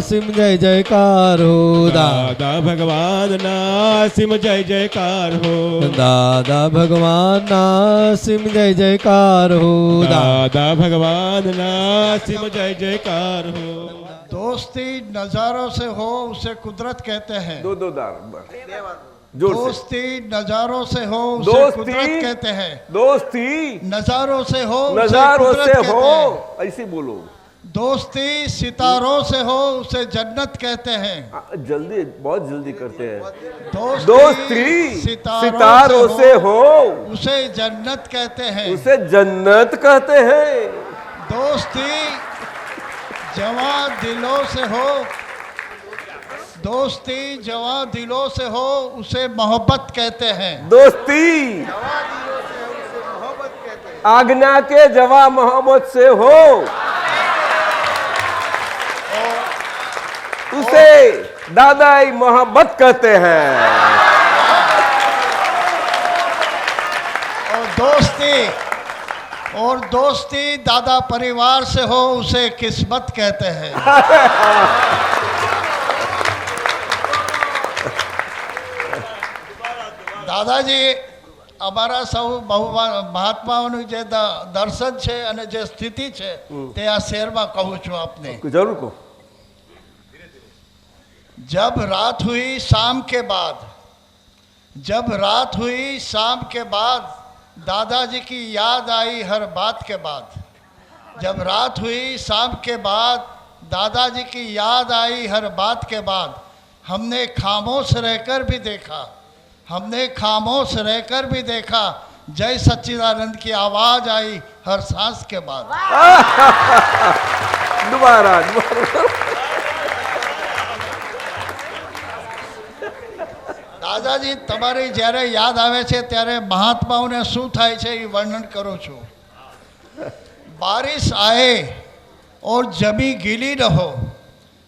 Sim જય જયકાર હો દાદા ભગવાનના સિમ જય જયકાર હો દાદા ભગવાનના સિમ જય જયકાર હો દાદા ભગવાનના સિમ જય જયકાર હો। दोस्ती नजारों से हो उसे कुदरत कहते हैं। दो दार जोर से। दोस्ती नजारों से हो उसे दोस्ती कुदरत कहते हैं। दोस्ती नजारों से हो उसे नजारों कुदरत से कहते हो, हैं। ऐसे बोलो। दोस्ती सितारों से हो उसे जन्नत कहते हैं। जल्दी, बहुत जल्दी करते हैं। दोस्ती सितारों से हो उसे जन्नत कहते हैं। उसे जन्नत कहते हैं। दोस्ती जवां दिलों से हो, दोस्ती जवां दिलों से हो उसे मोहब्बत कहते हैं। दोस्ती आज्ञा के जवा मोहम्मद से हो उसे दादाई मोहब्बत कहते हैं। और दोस्ती दादा परिवार से हो उसे किस्मत कहते हैं। દાદાજી અમારા સૌ મહાત્માઓનું જે દર્શન છે અને જે સ્થિતિ છે તે આ શેરમાં કહું છું આપને। जरूर को जब रात हुई शाम के बाद, जब रात हुई शाम के बाद दादाजी की याद आई हर बात के बाद। जब रात हुई शाम के बाद दादाजी की याद आई हर बात के बाद। हमने खामोश रहकर भी देखा, हमने खामोश रहकर भी देखा जय सच्चिदानंद की आवाज आई हर सांस के बाद। दोबारा દાદાજી તમારી જ્યારે યાદ આવે છે ત્યારે મહાત્માઓને શું થાય છે એ વર્ણન કરું છું। बारिश आए और जमी गीली रहो,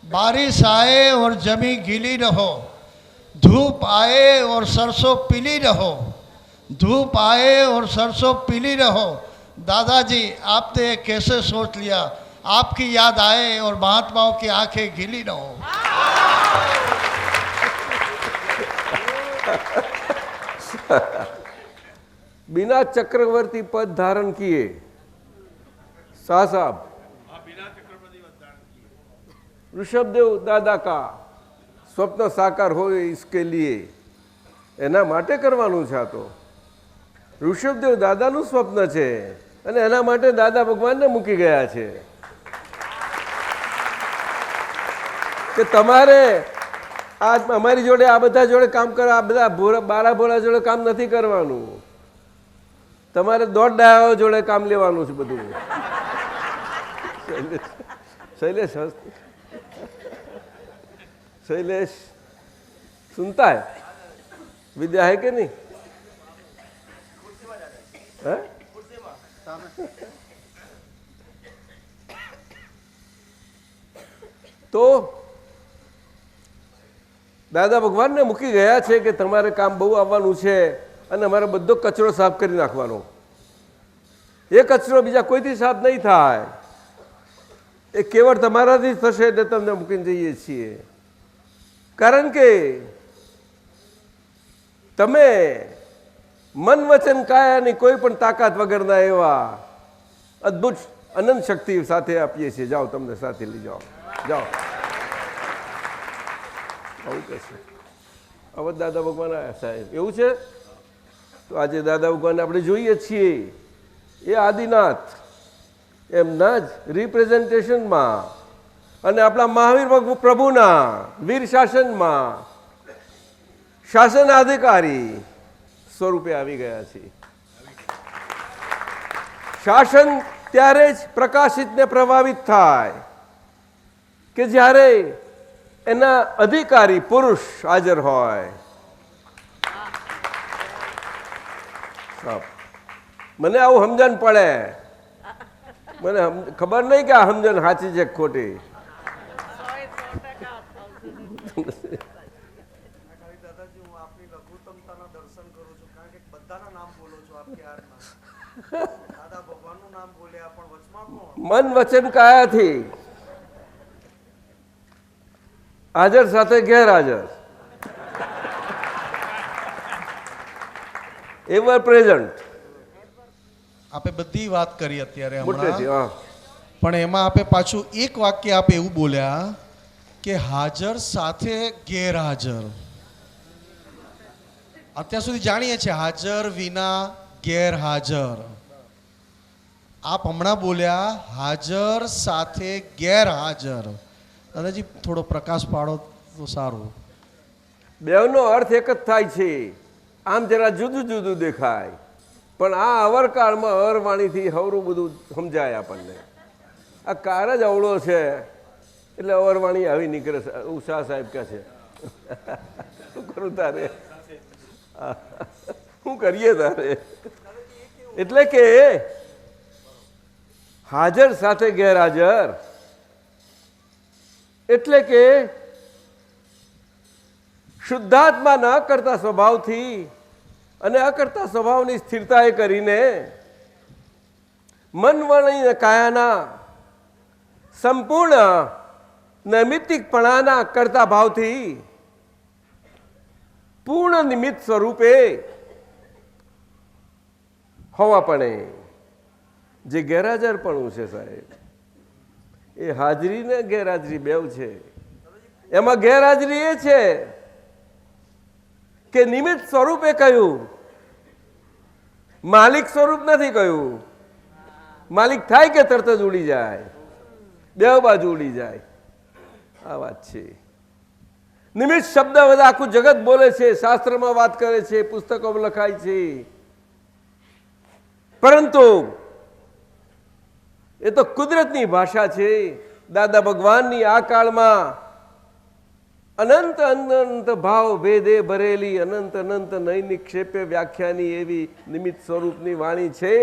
बारिश आए और जमी गीली रहो। धूप आए और सरसों पीली रहो, धूप आए और सरसों पीली रहो। दादाजी आपने कैसे सोच लिया, आपकी याद आए और महात्माओं की आंखें गीली न हो। बिना चक्रवर्ती पद धारण किए शाह साहब ऋषभदेव दादा का स्वप्न साकार हो इसके लिए एना माटे करवानुं छे। आ तो ऋषभदेव दादानुं स्वप्न छे अने एना माटे दादा भगवानने मूकी गया छे के तमारे आज अमारी जोड़े आ बधा जोड़े काम कर, आ बधा बारा भोळा जोड़े काम नहीं करवानुं, तमारे दौड़ डायो जोड़े काम लेवानुं छे बधुं। शैलेश शैलेश सुनता है? विद्या है कि नहीं? है? तो दादा भगवान ने मूकी गया छे कि तमारे काम बहु आववानुं छे अने अमारे बधो कचरो साफ करी नाखवानो। ए कचरो बीजा कोईथी साफ नहीं थाय, ए केवळ तमाराथी थशे એટલે તમને મૂકીને જઈએ છીએ। कारण के तमे मन वचन कायानी कोई पण ताकत वगरना एवा अद्भुत अनंत शक्ति साथे आपीए छीए। जाओ तमने साथे लई जाओ, जाओ। आવું કહેશે હવે દાદા ભગવાન આયા સાહેબ, એવું છે? તો આજે દાદા ભગવાન આપણે જોઈએ છીએ એ આદિનાથ એમના જ રિપ્રેઝન્ટેશનમાં અને આપણા મહાવીર પ્રભુના વીર શાસનમાં શાસનાધિકારી સ્વરૂપે આવી ગયા છે। શાસન ત્યારે જ પ્રકાશિત ને પ્રભાવિત થાય કે જ્યારે એના અધિકારી પુરુષ હાજર હોય। મને આવું સમજણ પડે, મને ખબર નહીં કે આ સમજણ સાચી છે ખોટી। મન વચન કાયાથી હાજર સાથે ગેરહાજર, એવર પ્રેઝન્ટ. આપે બધી વાત કરી અત્યારે મોટેથી, હમણાં, હા. પણ એમાં આપે પાછું એક વાક્ય આપે એવું બોલ્યા કે હાજર સાથે ગેરહાજર. અત્યાર સુધી જાણીએ છીએ હાજર વિના ગેરહાજર. આપ હમણાં બોલ્યા હાજર સાથે ગેરહાજર. દાદાજી થોડો પ્રકાશ પાડો તો સારું. બેવનો અર્થ એક જ થાય છે, આમ જરા જુદું જુદું દેખાય, પણ આ અવરકાળમાં અવરવાણીથી હવરું બધું સમજાય આપણને. આ કાર જ અવળો છે એટલે અવરવાણી આવી નીકળે. ઉષા સાહેબ કહે છે શું કરું તારે, શું કરીએ તારે. એટલે કે હાજર સાથે ગેરહાજર એટલે કે શુદ્ધાત્મા ન કરતા સ્વભાવથી અને અકર્તા સ્વભાવની સ્થિરતાએ કરીને મન વણી કાયાના સંપૂર્ણ નૈમિત્તિકપણાના કરતા ભાવથી પૂર્ણ નિમિત્ત સ્વરૂપે હોવાપણે જે ગેરહાજરપણું છે સાહેબ, એ હાજરી ને ગેરહાજરી બેવ છે. એમાં ગેરહાજરી એ છે કે નિમિત્ત સ્વરૂપે કહ્યું, માલિક સ્વરૂપ નથી કહ્યું. માલિક થાય કે તરત જ ઉડી જાય, બે બાજુ ઉડી જાય. આ વાત છે. નિમિત્ત શબ્દ બધા આખું જગત બોલે છે, શાસ્ત્રમાં વાત કરે છે, પુસ્તકોમાં લખાય છે, પરંતુ એ તો કુદરતની ભાષા છે. દાદા ભગવાનની આ કાળમાં અનંત અનંત ભાવ ભેદે ભરેલી અનંત અનંત નૈનિક્ષેપે વ્યાખ્યાની એવી નિમિત્ત સ્વરૂપની વાણી છે.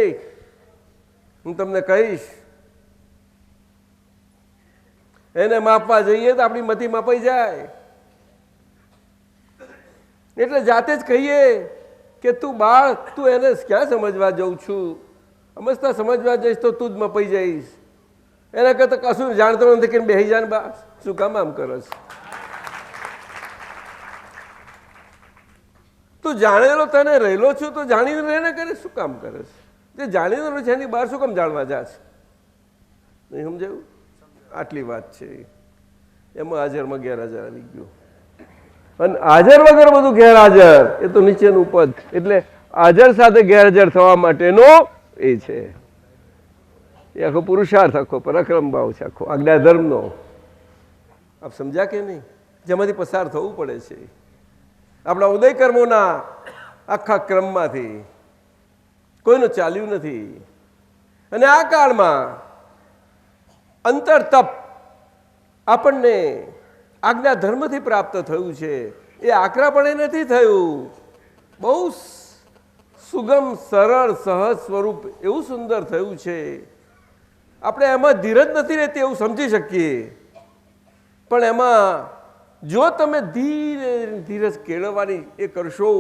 હું તમને કહીશ, એને માપવા જઈએ તો આપણી મતિ માપાઈ જાય. એટલે જાતે જ કહીએ કે તું બાળ, તું એને ક્યાં સમજવા જઉં છું, સમજતા સમજવા જઈશ તો તું જ મપાઈ જઈશ. એના કરતા કશું જાણતો નથી કે બેહી જાને બા, શું કામ આમ કરસ. તું જાણેલો તને રહેલો છું તો જાણીને રહેને કરે, શું કામ કરે છે. જે જાણીને છે એની બહાર શું કામ જાણવા જાશ. નહીં સમજાયું? આટલી વાત છે. એમાં હાજરમાં ગેરહાજર આવી ગયું. અને હાજર વગર બધું ગેરહાજર, એ તો નીચેનું પદ. એટલે હાજર સાથે ગેરહાજર થવા માટેનો એ છે. એ આખો પુરુષાર્થ, આખો પરાક્રમ ભાવ છે, આખો આજ્ઞાધર્મનો. આપ સમજ્યા કે નહીં? જેમાંથી પસાર થવું પડે છે આપણા ઉદય કર્મોના આખા ક્રમમાંથી. કોઈનું ચાલ્યું નથી. અને આ કાળમાં અંતર તપ આપણને આજ્ઞા ધર્મથી પ્રાપ્ત થયું છે. એ આકરાપણે નથી થયું. બહુ સુગમ સરળ સહજ સ્વરૂપ એવું સુંદર થયું છે. આપણે એમાં ધીરજ નથી રહેતી એવું સમજી શકીએ, પણ એમાં જો તમે ધીરે ધીરજ કેળવવાની એ કરશો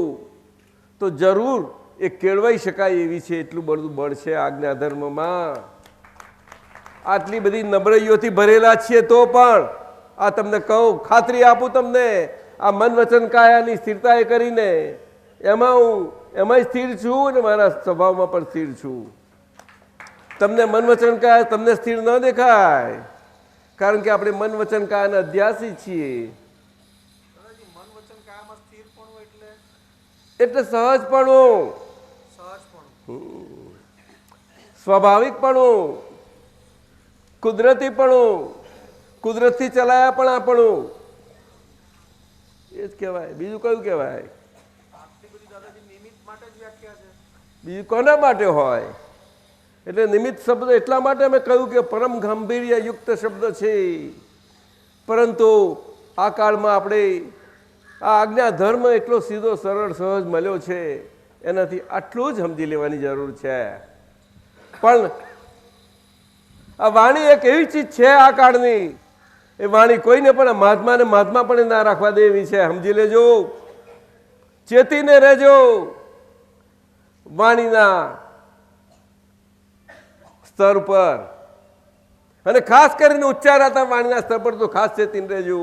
તો જરૂર એ કેળવાઈ શકાય એવી છે. એટલું બધું બળ છે આજ્ઞા ધર્મમાં. આટલી બધી નબળાઈઓથી ભરેલા છીએ તો પણ આ તમને કહું, ખાતરી આપું તમને, આ મન વચન કાયાની સ્થિરતા એ કરીને એમાં હું એમાંય સ્થિર છું અને મારા સ્વભાવમાં પણ સ્થિર છું. તમને મન વચન કાયા તમને સ્થિર ન દેખાય, કારણ કે આપણે મન વચન કાયાના અધ્યાસી છીએ. એટલે સહજપણું, સ્વાભાવિકપણું, કુદરતીપણું, કુદરતથી ચલાયા પણ આપણું એ જ કહેવાય. બીજું કયું કહેવાય? બીજું કોના માટે હોય? એટલે નિમિત્ત શબ્દ એટલા માટે અમે કહ્યું કે પરમ ગાંભીર્ય યુક્ત શબ્દ છે. પરંતુ આ કાળમાં આપણે આ આજ્ઞા ધર્મ એટલો સીધો સરળ સહજ મળ્યો છે, એનાથી આટલું જ સમજી લેવાની જરૂર છે. પણ આ વાણી એક એવી ચીજ છે આ કાળની, એ વાણી કોઈને પણ મહાત્માને મહાત્મા પણ ના રાખવા દે એવી છે. સમજી લેજો, ચેતીને રહેજો. વાણીના સ્તર પર અને ખાસ કરીને ઉચ્ચારાતા વાણીના સ્તર પર તો ખાસ ચેતીને રહેજો.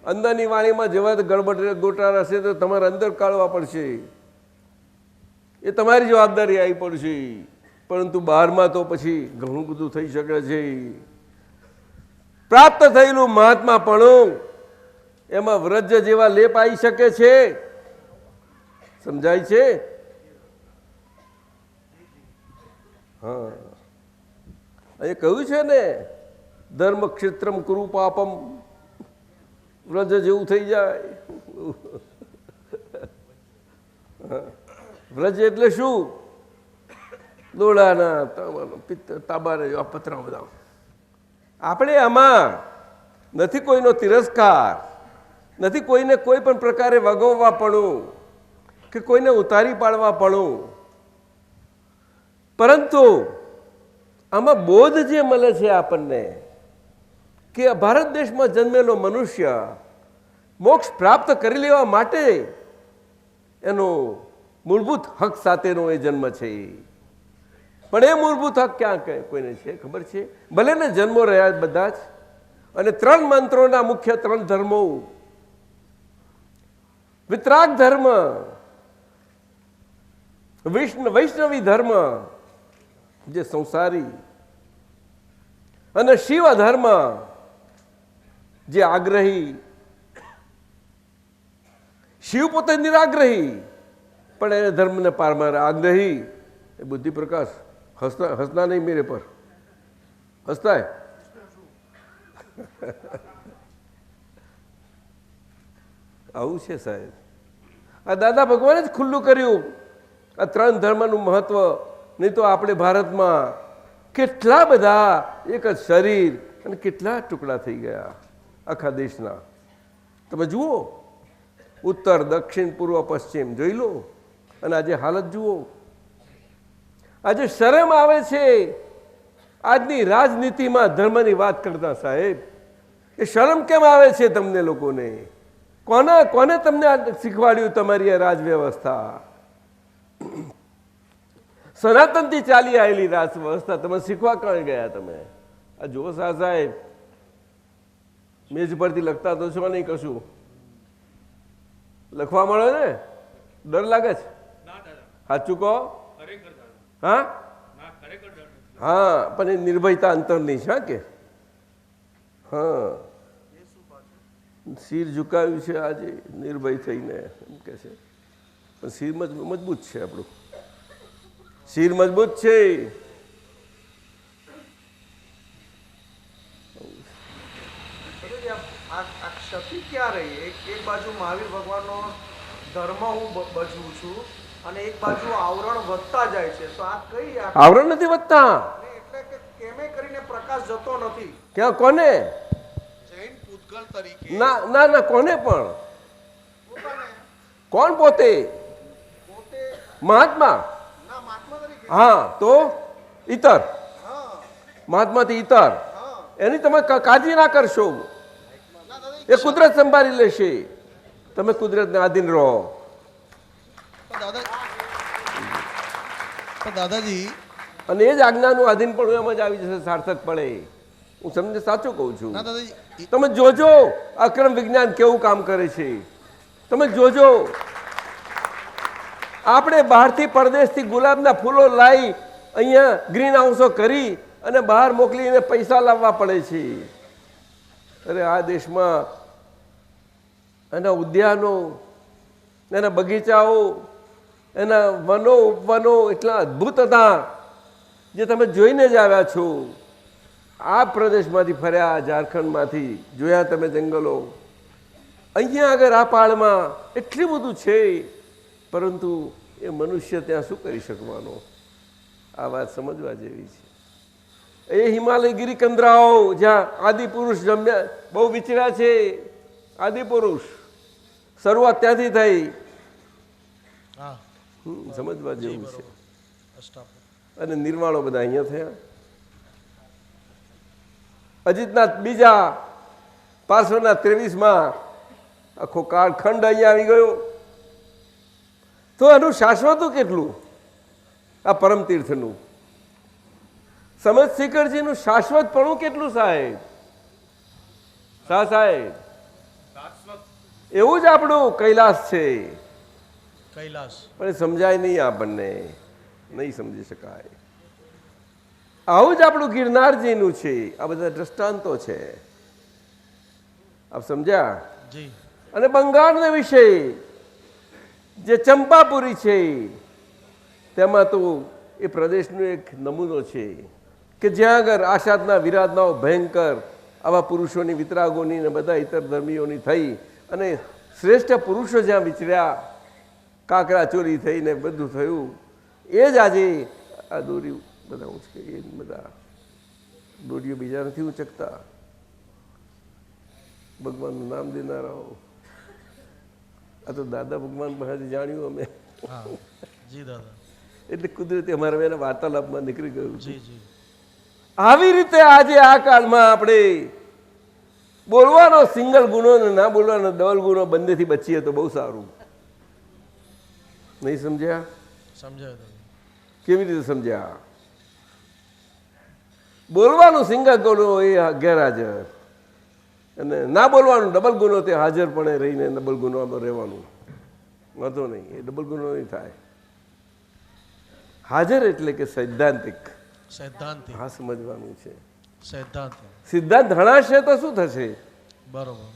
અંદરની વાણીમાં જેવા ગડબડ ગોટાળા હશે તો તમારે અંદર કાઢવા પડશે, એ તમારી જવાબદારી આવી પડશે. પરંતુ બહારમાં તો પછી ઘણું બધું થઈ શકે છે. પ્રાપ્ત થયેલું મહાત્માપણું એમાં વ્રજ જેવા લેપ આવી શકે છે. સમજાય છે? હા, એ કહ્યું છે ને, ધર્મ ક્ષેત્રમ કુરુ પાપમ, વ્રજ જેવું થઈ જાય. વ્રજ એટલે શું? દોડાના તાબાને પતરા બધા. આપણે આમાં નથી કોઈનો તિરસ્કાર, નથી કોઈને કોઈ પણ પ્રકારે વગોવવાપણું કે કોઈને ઉતારી પાડવાપણું, પરંતુ આમાં બોધ જે મળે છે આપણને કે ભારત દેશમાં જન્મેલો મનુષ્ય મોક્ષ પ્રાપ્ત કરી લેવા માટે એનો મૂળભૂત હક સાથેનો એ જન્મ છે. પણ એ મૂળભૂત હક ક્યાં કોઈને છે ખબર છે? ભલે ને જન્મો રહ્યા બધા જ, અને 3 મંત્રોના મુખ્ય 3 ધર્મો, વિતરાગ ધર્મ, વૈષ્ણવી ધર્મ જે સંસારી, અને શિવ ધર્મ જે આગ્રહી. શિવ પોતે નિરાગ્રહી, પણ એને ધર્મને પારમાં આગ્રહી. એ બુદ્ધિ પ્રકાશ હસના નહીં મેરે પર, હસતા આવું છે સાહેબ. આ દાદા ભગવાને જ ખુલ્લું કર્યું આ 3 ધર્મનું મહત્વ. નહીં તો આપણે ભારતમાં કેટલા બધા એક જ શરીર અને કેટલા ટુકડા થઈ ગયા આખા દેશના. તમે જુઓ, ઉત્તર, દક્ષિણ, પૂર્વ, પશ્ચિમ જોઈ લો, અને આજે હાલત જુઓ. આજે શરમ આવે છે આજની રાજનીતિમાં ધર્મની વાત કરતા સાહેબ. એ શરમ કેમ આવે છે તમને લોકોને? કોને તમને શીખવાડ્યું તમારી આ રાજ વ્યવસ્થા? સનાતનથી ચાલી આવેલી રાજ વ્યવસ્થા તમે શીખવા ક્યાં ગયા? તમે આ જુઓ સાહેબ, મેજ પરથી લખતા તો છો નહીં કશું? લખવા મળે ને, ડર લાગે છે? સાચું કહો. હા હા, પણ એ નિર્ભયતા અંતરની છે કે હા, શિર ઝુકાવ્યું છે આજે નિર્ભય થઈને એમ કે છે. પણ શિર મજબૂત છે, આપણું શિર મજબૂત છે. આ ક્ષતિ ક્યાં રહી? એક બાજુ મહાવીર ભગવાનનો ધર્મ હું બજવું છું અને એક બાજુ આવરણ વધતા જાય છે, તો આ કઈ? આવરણ નથી વધતા, એટલે કે કેમે કરીને પ્રકાશ જતો નથી. ક્યાં? કોને? જૈન પૂતગલ તરીકે. ના ના ના, કોને પણ? કોણ? પોતે મહાત્મા? ના, મહાત્મા તરીકે. હા, તો ઈતર, મહાત્માથી ઈતર, એની તમે કાળજી ના કરશો. એ કુદરત સંભાળી લેશે, તમે કુદરતને આધીન રહો. દાદાજી, અને એ જ આજ્ઞાનું આધીન પણ એમ જ આવી જશે, સાર્થક પડે. હું તમને સાચું કહું છું. તમે જોજો અક્રમ વિજ્ઞાન કેવું કામ કરે છે. તમે જોજો, આપણે બહારથી પરદેશથી ગુલાબના ફૂલો લાવી અહીંયા ગ્રીન હાઉસો કરી અને બહાર મોકલીને પૈસા લાવવા પડે છે. અરે આ દેશમાં એના ઉદ્યાનો, એના બગીચાઓ, એના વનો ઉપવનો એટલા અદ્ભુત હતા જે તમે જોઈને જ આવ્યા છો. આ પ્રદેશમાંથી ફર્યા, ઝારખંડમાંથી જોયા તમે જંગલો. અહીંયા આગળ આ પહાડમાં એટલું બધું છે, પરંતુ એ મનુષ્ય ત્યાં શું કરી શકવાનો? આ વાત સમજવા જેવી છે. એ હિમાલય ગિરિકંદરાઓ જ્યાં આદિપુરુષ જમ્યા, બહુ વિચર્યા છે. આદિપુરુષ શરૂઆત ત્યાંથી થઈ. સમજવા જેવું છે. અને નિર્વાણો બધા અહીંયા થયા. અજીતના બીજા 523માં આખો કાળખંડ અહીંયા આવી ગયો. તો એનું શાશ્વતું કેટલું? આ પરમ તીર્થનું સમજ શિખરજીનું શાશ્વતપણું કેટલું સાહેબ? સાહેબ એવું જ આપણું કૈલાસ છે, કૈલાસ. પણ એ સમજાય નહીં, આપણને નહીં સમજી શકાય. આવું જ આપણું ગિરનારજીનું છે. આ બધા દ્રષ્ટાંતો છે, આપ સમજ્યા? જી. અને બંગાળના વિશે જે ચંપાપુરી છે તેમાં તો એ પ્રદેશનો એક નમૂનો છે કે જ્યાં આગળ આશાદના વિરાધનાઓ ભયંકર આવા પુરુષોની, વિતરાગોની ને બધા ઇતર ધર્મીઓની થઈ અને શ્રેષ્ઠ પુરુષો જ્યાં વિચર્યા, કાકરા ચોરી થઈને બધું થયું, એ જ આજે આ દોરી બધા ઉંચકે, એ બધા દોરીઓ બીજા નથી ઉંચકતા, ભગવાનનું નામ દેનારાઓ. આ તો દાદા ભગવાન પાસેથી જાણ્યું અમે. હા જી દાદા. એટલે કુદરતી અમારા એના વાર્તાલાપમાં નીકળી ગયું. જી જી. આવી રીતે આજે આ કાળમાં આપણે બોલવાનો સિંગલ ગુનો ને ના બોલવાનો ડબલ ગુનો બંનેથી બચીએ તો બહુ સારું. નહીં સમજ્યા? સમજાય દાદા. કેવી રીતે સમજ્યા? બોલવાનું સિંગલ ગુનો એ ગેરહાજર, અને ના બોલવાનું ડબલ ગુનો તે હાજર પણ રહીને ડબલ ગુનામાં રહેવાનું. વાંધો નહીં, એ ડબલ ગુનો નહીં થાય. હાજર એટલે કે સૈદ્ધાંતિક. સૈદ્ધાંતિક. હા, સમજવાનું છે. સૈદ્ધાંતિક. સિદ્ધાંત હણાશે તો શું થશે? બરોબર.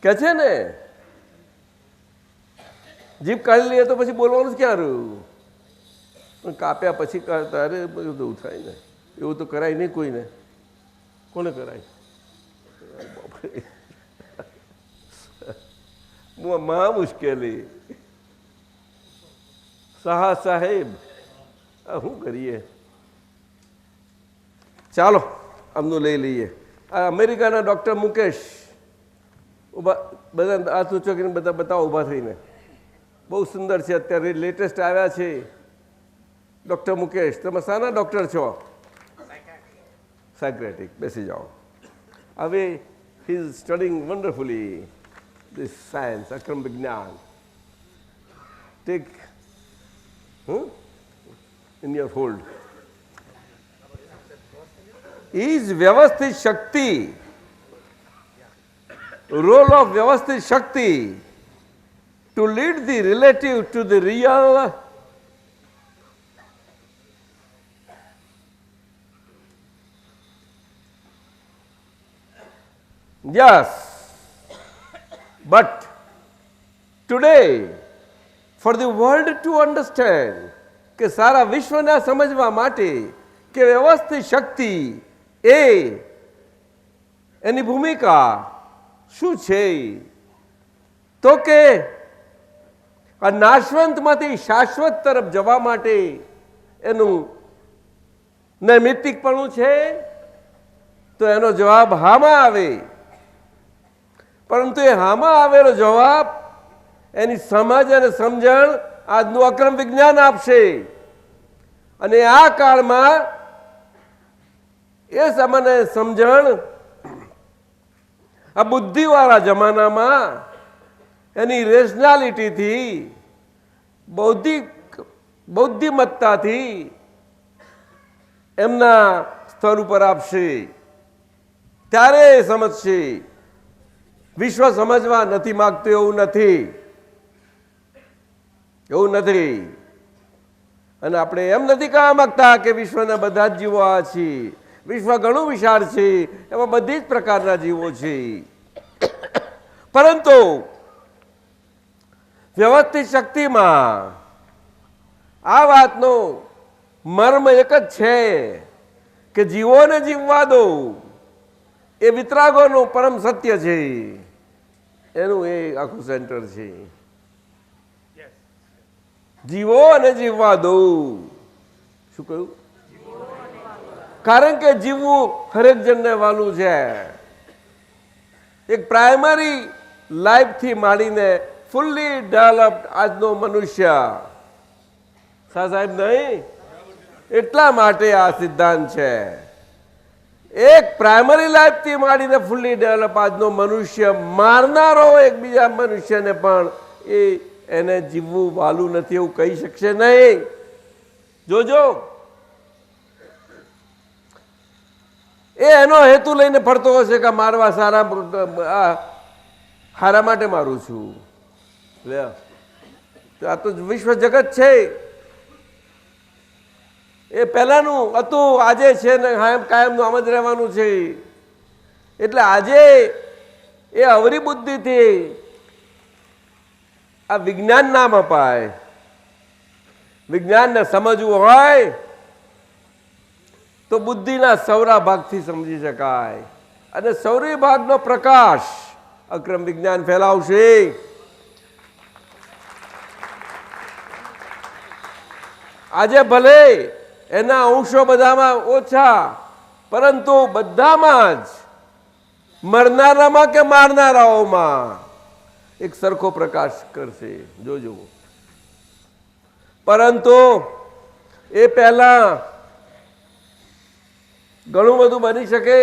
કે છે ને જીભ કાઢી લઈએ તો પછી બોલવાનું જ ક્યાં રહ્યું? પણ કાપ્યા પછી કાઢતા અરે બધું થાય ને, એવું તો કરાય નહીં કોઈને. કોને કરાય? મહા મુશ્કેલી. સાહેબ શું કરીએ? ચાલો આમનું લઈ લઈએ. આ અમેરિકાના ડૉક્ટર મુકેશ ઉભા, બધા હાથ ઊંચો કરીને બધા બતાવો ઊભા થઈને. બહુ સુંદર છે, અત્યારે લેટેસ્ટ આવ્યા છે. ડૉક્ટર મુકેશ, તમે શાના ડૉક્ટર છો? સાયક્રેટિક. બેસી જાઓ. હવે he is studying wonderfully this science, Akram Vignan. Take in your fold. Is વ્યવસ્થિત શક્તિ, role of વ્યવસ્થિત શક્તિ to lead the relative to the real. Yes, but today for the world to understand, કે સારા વિશ્વને સમજવા માટે કે વ્યવસ્થિત શક્તિ એ એની ભૂમિકા શું છે, તો કે આ નાશવંતમાંથી શાશ્વત તરફ જવા માટે એનું નૈમિત્તિકપણું છે, તો એનો જવાબ હામાં આવે. પરંતુ એ હામાં આવેલો જવાબ એની સમજ અને સમજણ આજનું અક્રમ વિજ્ઞાન આપશે. અને આ કાળમાં એ સામાન્ય સમજણ આ બુદ્ધિવાળા જમાનામાં એની રેશનાલિટીથી, બૌદ્ધિમત્તાથી એમના સ્તર ઉપર આપશે. ત્યારે એ સમજશે. વિશ્વ સમજવા નથી માગતું એવું નથી, એવું નથી. અને આપણે એમ નથી કહેવા માંગતા કે વિશ્વના બધા જ જીવો આ છે. વિશ્વ ઘણું વિશાળ છે, એમાં બધી જ પ્રકારના જીવો છે. પરંતુ વ્યવસ્થિત શક્તિમાં આ વાતનો મર્મ એક જ છે કે જીવોને જીવવા દો, એ વિતરાગોનું પરમ સત્ય છે. એનું એ આખું સેન્ટર છે. જીવો અને જીવવા દો. શું કહ્યું? કારણ કે જીવવું હરેક જણને વાલું છે. એક પ્રાઇમરી લાઈફથી માંડીને ફુલ્લી ડેવલપ્ડ આજનો મનુષ્ય, સાહેબ નહીં, એટલા માટે આ સિદ્ધાંત છે. એક પ્રાઇમરી લાઈફથી માંડીને ફુલ્લી ડેવલપ આજનો મનુષ્ય મારનારો એકબીજા મનુષ્યને પણ એને જીવવું વાલું નથી એવું કહી શકશે નહીં. જોજો, એ એનો હેતુ લઈને ફરતો હશે કે મારવા હારા માટે મારું છું. લે આ તો વિશ્વ જગત છે. એ પહેલાનું હતું, આજે છે ને કાયમનું આમ જ રહેવાનું છે. એટલે આજે એ અવરી બુદ્ધિથી આ વિજ્ઞાન નામ અપાય. વિજ્ઞાનને સમજવું હોય તો બુદ્ધિના સૌરા ભાગથી સમજી શકાય, અને સૌરી ભાગનો પ્રકાશ અક્રમ વિજ્ઞાન ફેલાવશે. આજે ભલે એના અંશો બધામાં ઓછા, પરંતુ બધામાં જ મરનારામાં કે મારનારાઓમાં એક સરખો પ્રકાશ કરશે, જોજો. પરંતુ એ પહેલા ઘણું બધું બની શકે,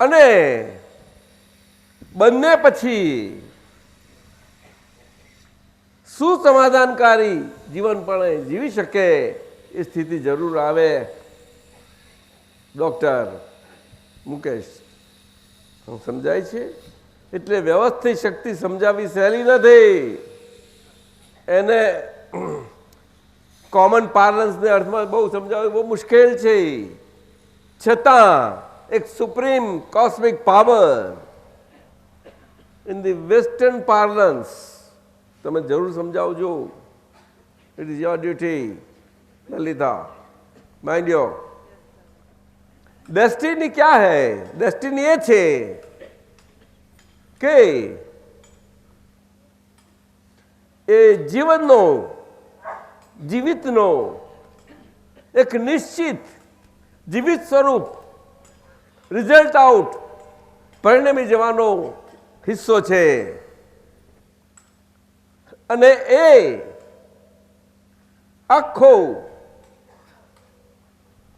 અને બંને પછી સુસમાધાનકારી જીવન પણ જીવી શકે એ સ્થિતિ જરૂર આવે. ડૉક્ટર મુકેશ, સમજાય છે? એટલે વ્યવસ્થિત શક્તિ સમજાવવી સહેલી નથી. એને કોમન પાર્લન્સને અર્થમાં બહુ સમજાવવું બહુ મુશ્કેલ છે. છતાં એક supreme cosmic power in the western parlance તમે જરૂર સમજાવજો. It is your duty Lalita. Mind your destiny ક્યાં હૈ? ડેસ્ટિની એ છે કે એ જીવનનો જીવિતનો એક નિશ્ચિત જીવિત સ્વરૂપ રિઝલ્ટ આઉટ પરિણમી જવાનો હિસ્સો છે. અને એ આખો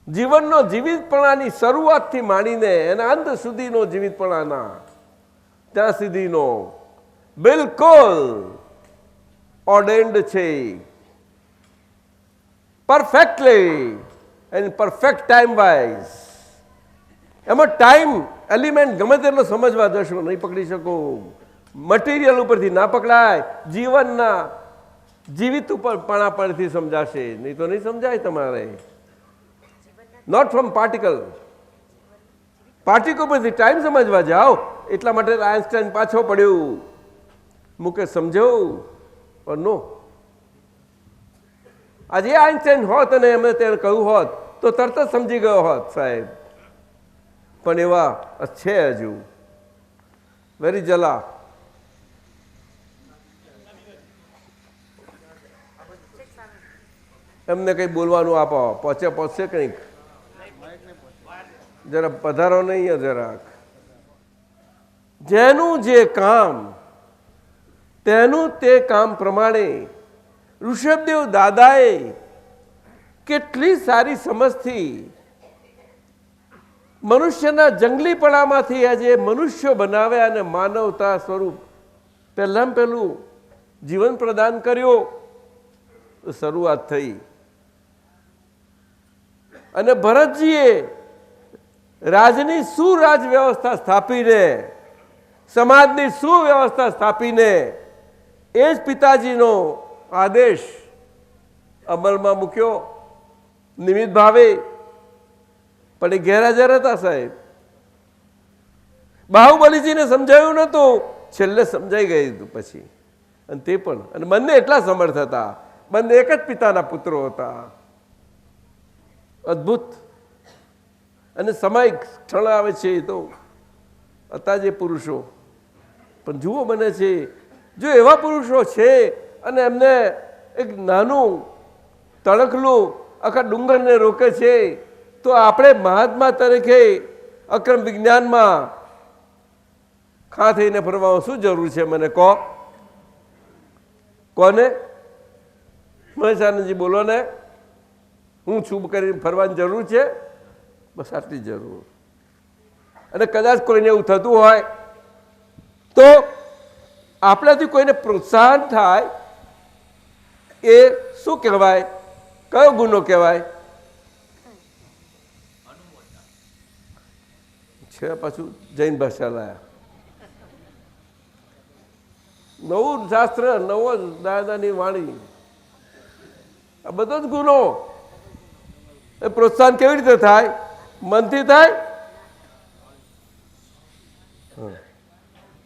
જીવનનો જીવિતપણાની શરૂઆતથી માંડીને એના અંત સુધીનો જીવિતપણાના ત્યાં સુધીનો બિલકુલ ઓર્ડેન્ડ છે. Perfectly and perfect time wise. એમાં ટાઈમ એલિમેન્ટ ગમે તેટલો સમજવા જશો નહીં પકડી શકો. મટીરિયલ ઉપરથી ના પકડાય, જીવનના જીવિત ઉપરપણા પરથી સમજાશે, નહીં તો નહીં સમજાય તમારે. Note from particle. પાર્ટિકલ પરથી ટાઈમ સમજવા જાઓ એટલા માટે આઇન્સ્ટાઈન પાછો પડ્યું. મુકેશ સમજો ઓર નો? આજે આઇન્સ્ટાઈન હોત અને એમને તેને કહ્યું હોત તો તરત જ સમજી ગયો હોત સાહેબ. પણ એવા છે હજુ વેરી જલા. એમને કંઈ બોલવાનું આપો, પહોંચશે કંઈક. જરા પધારો નહીં જરાક. જેનું જે કામ તેનું તે કામ પ્રમાણે ઋષભદેવ દાદાએ કેટલી સારી સમજથી મનુષ્યના જંગલીપણામાંથી આજે મનુષ્યો બનાવ્યા અને માનવતા સ્વરૂપ પહેલાં પહેલું જીવન પ્રદાન કર્યો. શરૂઆત થઈ. અને ભરતજીએ રાજની સુરાજ વ્યવસ્થા સ્થાપીને, સમાજની સુવ્યવસ્થા સ્થાપીને એ જ પિતાજીનો આદેશ અમલમાં મૂક્યો નિમિત્ત ભાવે. પણ એ ગેરહાજર હતા સાહેબ. બાહુબલીજીને સમજાયું નહોતું, છેલ્લે સમજાઈ ગયું પછી. અને તે પણ, અને બંને એટલા સમર્થ હતા, બંને એક જ પિતાના પુત્રો હતા. અદ્ભુત. અને સમય ક્ષણ આવે છે એ તો હતા જે પુરુષો. પણ જુઓ બને છે જો એવા પુરુષો છે અને એમને એક નાનું તણખલું આખા ડુંગરને રોકે છે, તો આપણે મહાત્મા તરીકે અક્રમ વિજ્ઞાનમાં ખા થઈને ફરવામાં શું જરૂર છે? મને કહો. કોને? મહેશ આનંદજી બોલો ને. હું છું કરીને ફરવાની જરૂર છે? બસ આટલી જરૂર. અને કદાચ કોઈને એવું થતું હોય તો આપણાથી કોઈને પ્રોત્સાહન થાય એ શું કહેવાય? કયો ગુનો કહેવાય? છે પાછું જૈન ભાષા લાયા, નવું શાસ્ત્ર, નવો દાદાની વાણી, આ બધો જ ગુનો. એ પ્રોત્સાહન કેવી રીતે થાય? મનથી થાય.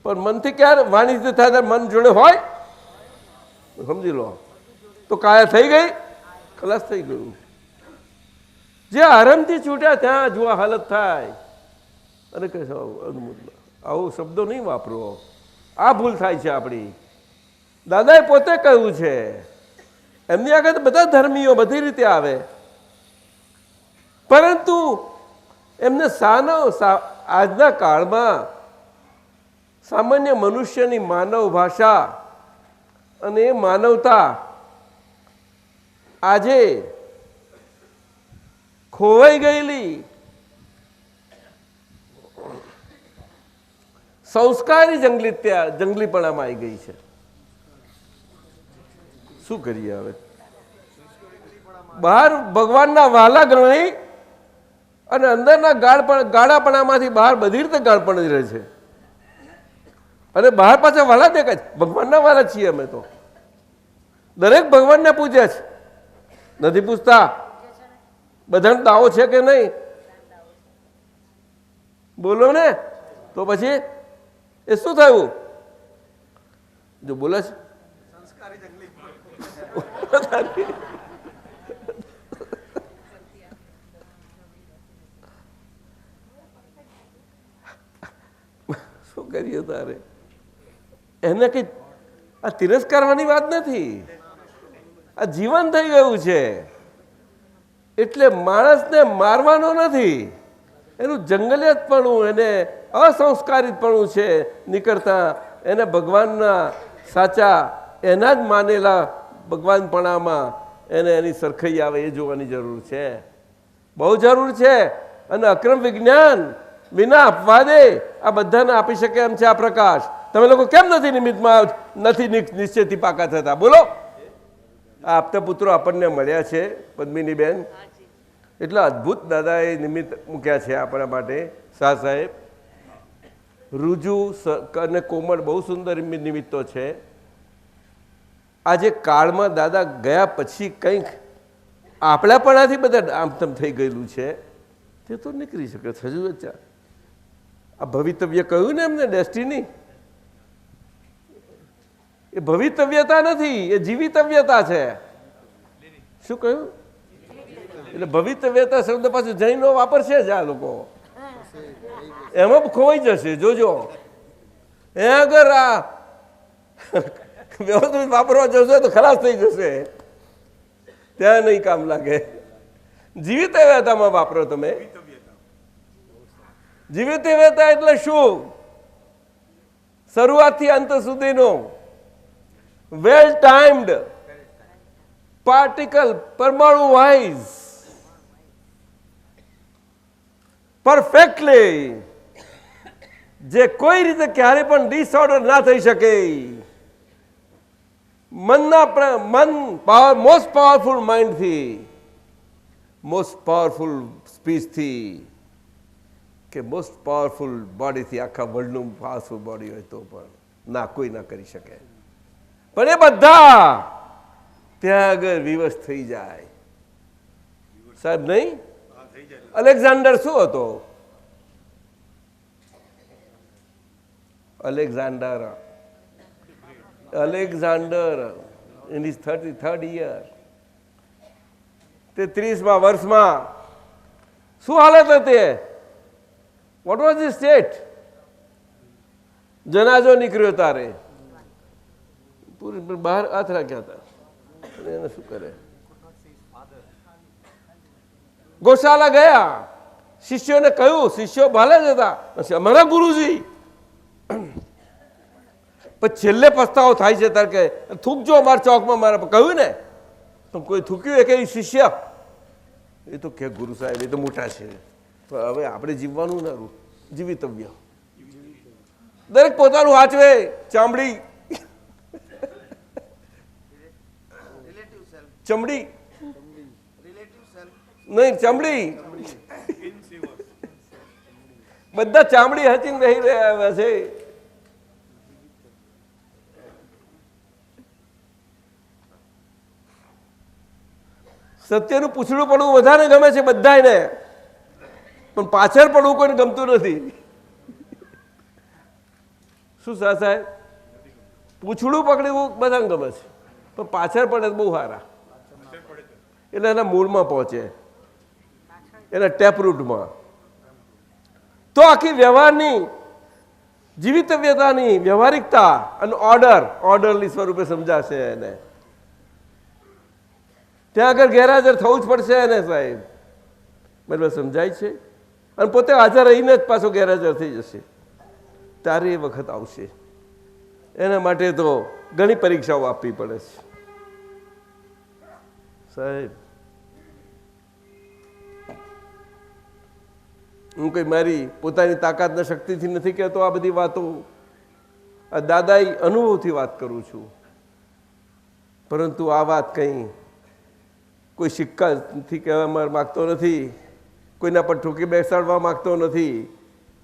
પણ મનથી ક્યારે? વાણીથી થાય ત્યારે મન જોડે હોય, સમજી લો તો કાયા થઈ ગઈ, ખલાસ થઈ ગયું. જે આરામથી છૂટ્યા ત્યાં જો હાલત થાય. અને કહે આવું શબ્દો નહીં વાપરો, આ ભૂલ થાય છે આપણી. દાદાએ પોતે કહ્યું છે, એમની આગળ બધા ધર્મીઓ બધી રીતે આવે, પરંતુ એમને આજના કાળમાં સામાન્ય મનુષ્યની માનવ ભાષા અને એ માનવતા આજે ખોવાઈ ગયેલી સંસ્કારી જંગલીપણામાં આવી ગઈ છે. શું કરીએ હવે? બહાર ભગવાનના વાલા ગણાઈ અને અંદરના ગાળાપણામાંથી બહાર બધી રીતે ગાળપણ જ રહે છે. અને બહાર પાછા વાલા દેખાય છે. ભગવાનના વાલા છીએ અમે તો, દરેક ભગવાનને પૂજે છે. નથી પૂછતા બધાને દાવો છે કે નહીં? બોલો ને. તો પછી એ શું થયું? જો બોલે છે શું કરીએ તારે? એને કઈ આ તિરસ્કારવાની વાત નથી, આ જીવન થઈ ગયું છે. એટલે માણસને મારવાનો નથી, એનું જંગલિયતપણું, એને અસંસ્કારિતપણું છે નીકળતા એને ભગવાનના સાચા એના જ માનેલા ભગવાનપણામાં એને એની સરખાઈ આવે એ જોવાની જરૂર છે, બહુ જરૂર છે. અને અક્રમ વિજ્ઞાન વિના અપવાદે આ બધાને આપી શકે એમ છે આ પ્રકાશ. તમે લોકો કેમ નથી નિમિત્તમાં, નથી નિશ્ચયથી પાકા થતા? બોલો. આ આપતા પુત્રો આપણને મળ્યા છે પદ્મિની બેન, એટલા અદ્ભુત દાદાએ નિમિત્ત મૂક્યા છે આપણા માટે. શાહ સાહેબ રુજુ અને કોમળ બહુ સુંદર નિમિત્તો છે. આજે કાળમાં દાદા ગયા પછી કંઈક આપણાપણાથી બધા આમ તેમ થઈ ગયેલું છે, તે તો નીકળી શકે. હજુ આ ભવિતવ્ય કહ્યું ને એમને, ડેસ્ટિની, એ ભવિતવ્યતા નથી, એ જીવિતવ્યતા છે. શું કહ્યું? એટલે ભવિતવ્યતા શબ્દ પાછું જૈનો વાપરશે જ આ લોકો, એમાં ખોવાઈ જશે. જોજો એ અગર આ વ્યવસ્થિત વાપરવા જશો તો ખલાસ થઈ જશે, ત્યાં નહીં કામ લાગે. જીવિતવ્યતામાં વાપરો તમે. જીવિતવ્યતા એટલે શું? શરૂઆતથી અંત સુધીનો વેલ ટાઈમ્ડ પાર્ટિકલ પરમાણુ વાઇઝ પરફેક્ટલી, જે કોઈ રીતે ક્યારે પણ ડિસઓર્ડર ના થઈ શકે. મોસ્ટ પાવરફુલ માઇન્ડથી, મોસ્ટ પાવરફુલ સ્પીચથી કે મોસ્ટ પાવરફુલ બોડીથી, આખા વર્લ્ડનું પાવરફુલ બોડી હોય તો પણ ના, કોઈ ના કરી શકે. પણ એ બધા ત્યાં આગળ વિવશ થઈ જાય. સાહેબ નહીં? અલેક્ઝાન્ડર શું હતો? Alexander in his 33rd year, 33મા વર્ષમાં શું હાલત હતી? What was the state? જનાજો નીકળ્યો તારે પૂરી બહાર હાથ રાખ્યા હતા. એને શું કરે? ગોશાલા ગયા, શિષ્યોને કહ્યું, શિષ્યો ભાલે જ હતા, અમારા ગુરુજી. પછી છેલ્લે પસ્તાવો થાય છે ત્યારે કે થૂકજો અમારા ચોકમાં. મારા કહ્યું ને તો કોઈ થૂક્યું એ કે શિષ્ય? એ તો કે ગુરુ સાહેબ એ તો મોટા છે, તો હવે આપણે જીવવાનું ના, જીવિતવ્ય. દરેક પોતાનું વાંચવે. ચામડી ચમડી નહીં, ચમડી બધા ચામડી હચીને રહી રહ્યા છે. સત્યનું પૂછડું પડવું વધારે ગમે છે બધાને, પણ પાછળ પડવું કોઈને ગમતું નથી. શું સાહેબ? પૂછડું પકડવું બધાને ગમે છે, પણ પાછળ પડે બહુ સારા, એટલે એના મૂળમાં પહોંચે, એના ટેપરૂટમાં. તો આખી વ્યવહારની જીવિતવ્યતાની વ્યવહારિકતા અને ઓર્ડરલી સ્વરૂપે સમજાશે એને. ત્યાં આગળ ગેરહાજર થવું જ પડશે એને સાહેબ, બરાબર સમજાય છે? અને પોતે હાજર રહીને જ પાછો ગેરહાજર થઈ જશે, ત્યારે એ વખત આવશે. એના માટે તો ઘણી પરીક્ષાઓ આપવી પડે છે સાહેબ. હું કંઈ મારી પોતાની તાકાતના શક્તિથી નથી કહેતો આ બધી વાતો, આ દાદાઈ અનુભવથી વાત કરું છું. પરંતુ આ વાત કંઈ કોઈ સિક્કાથી કહેવા માગતો નથી, કોઈના પર ઠોકી બેસાડવા માગતો નથી,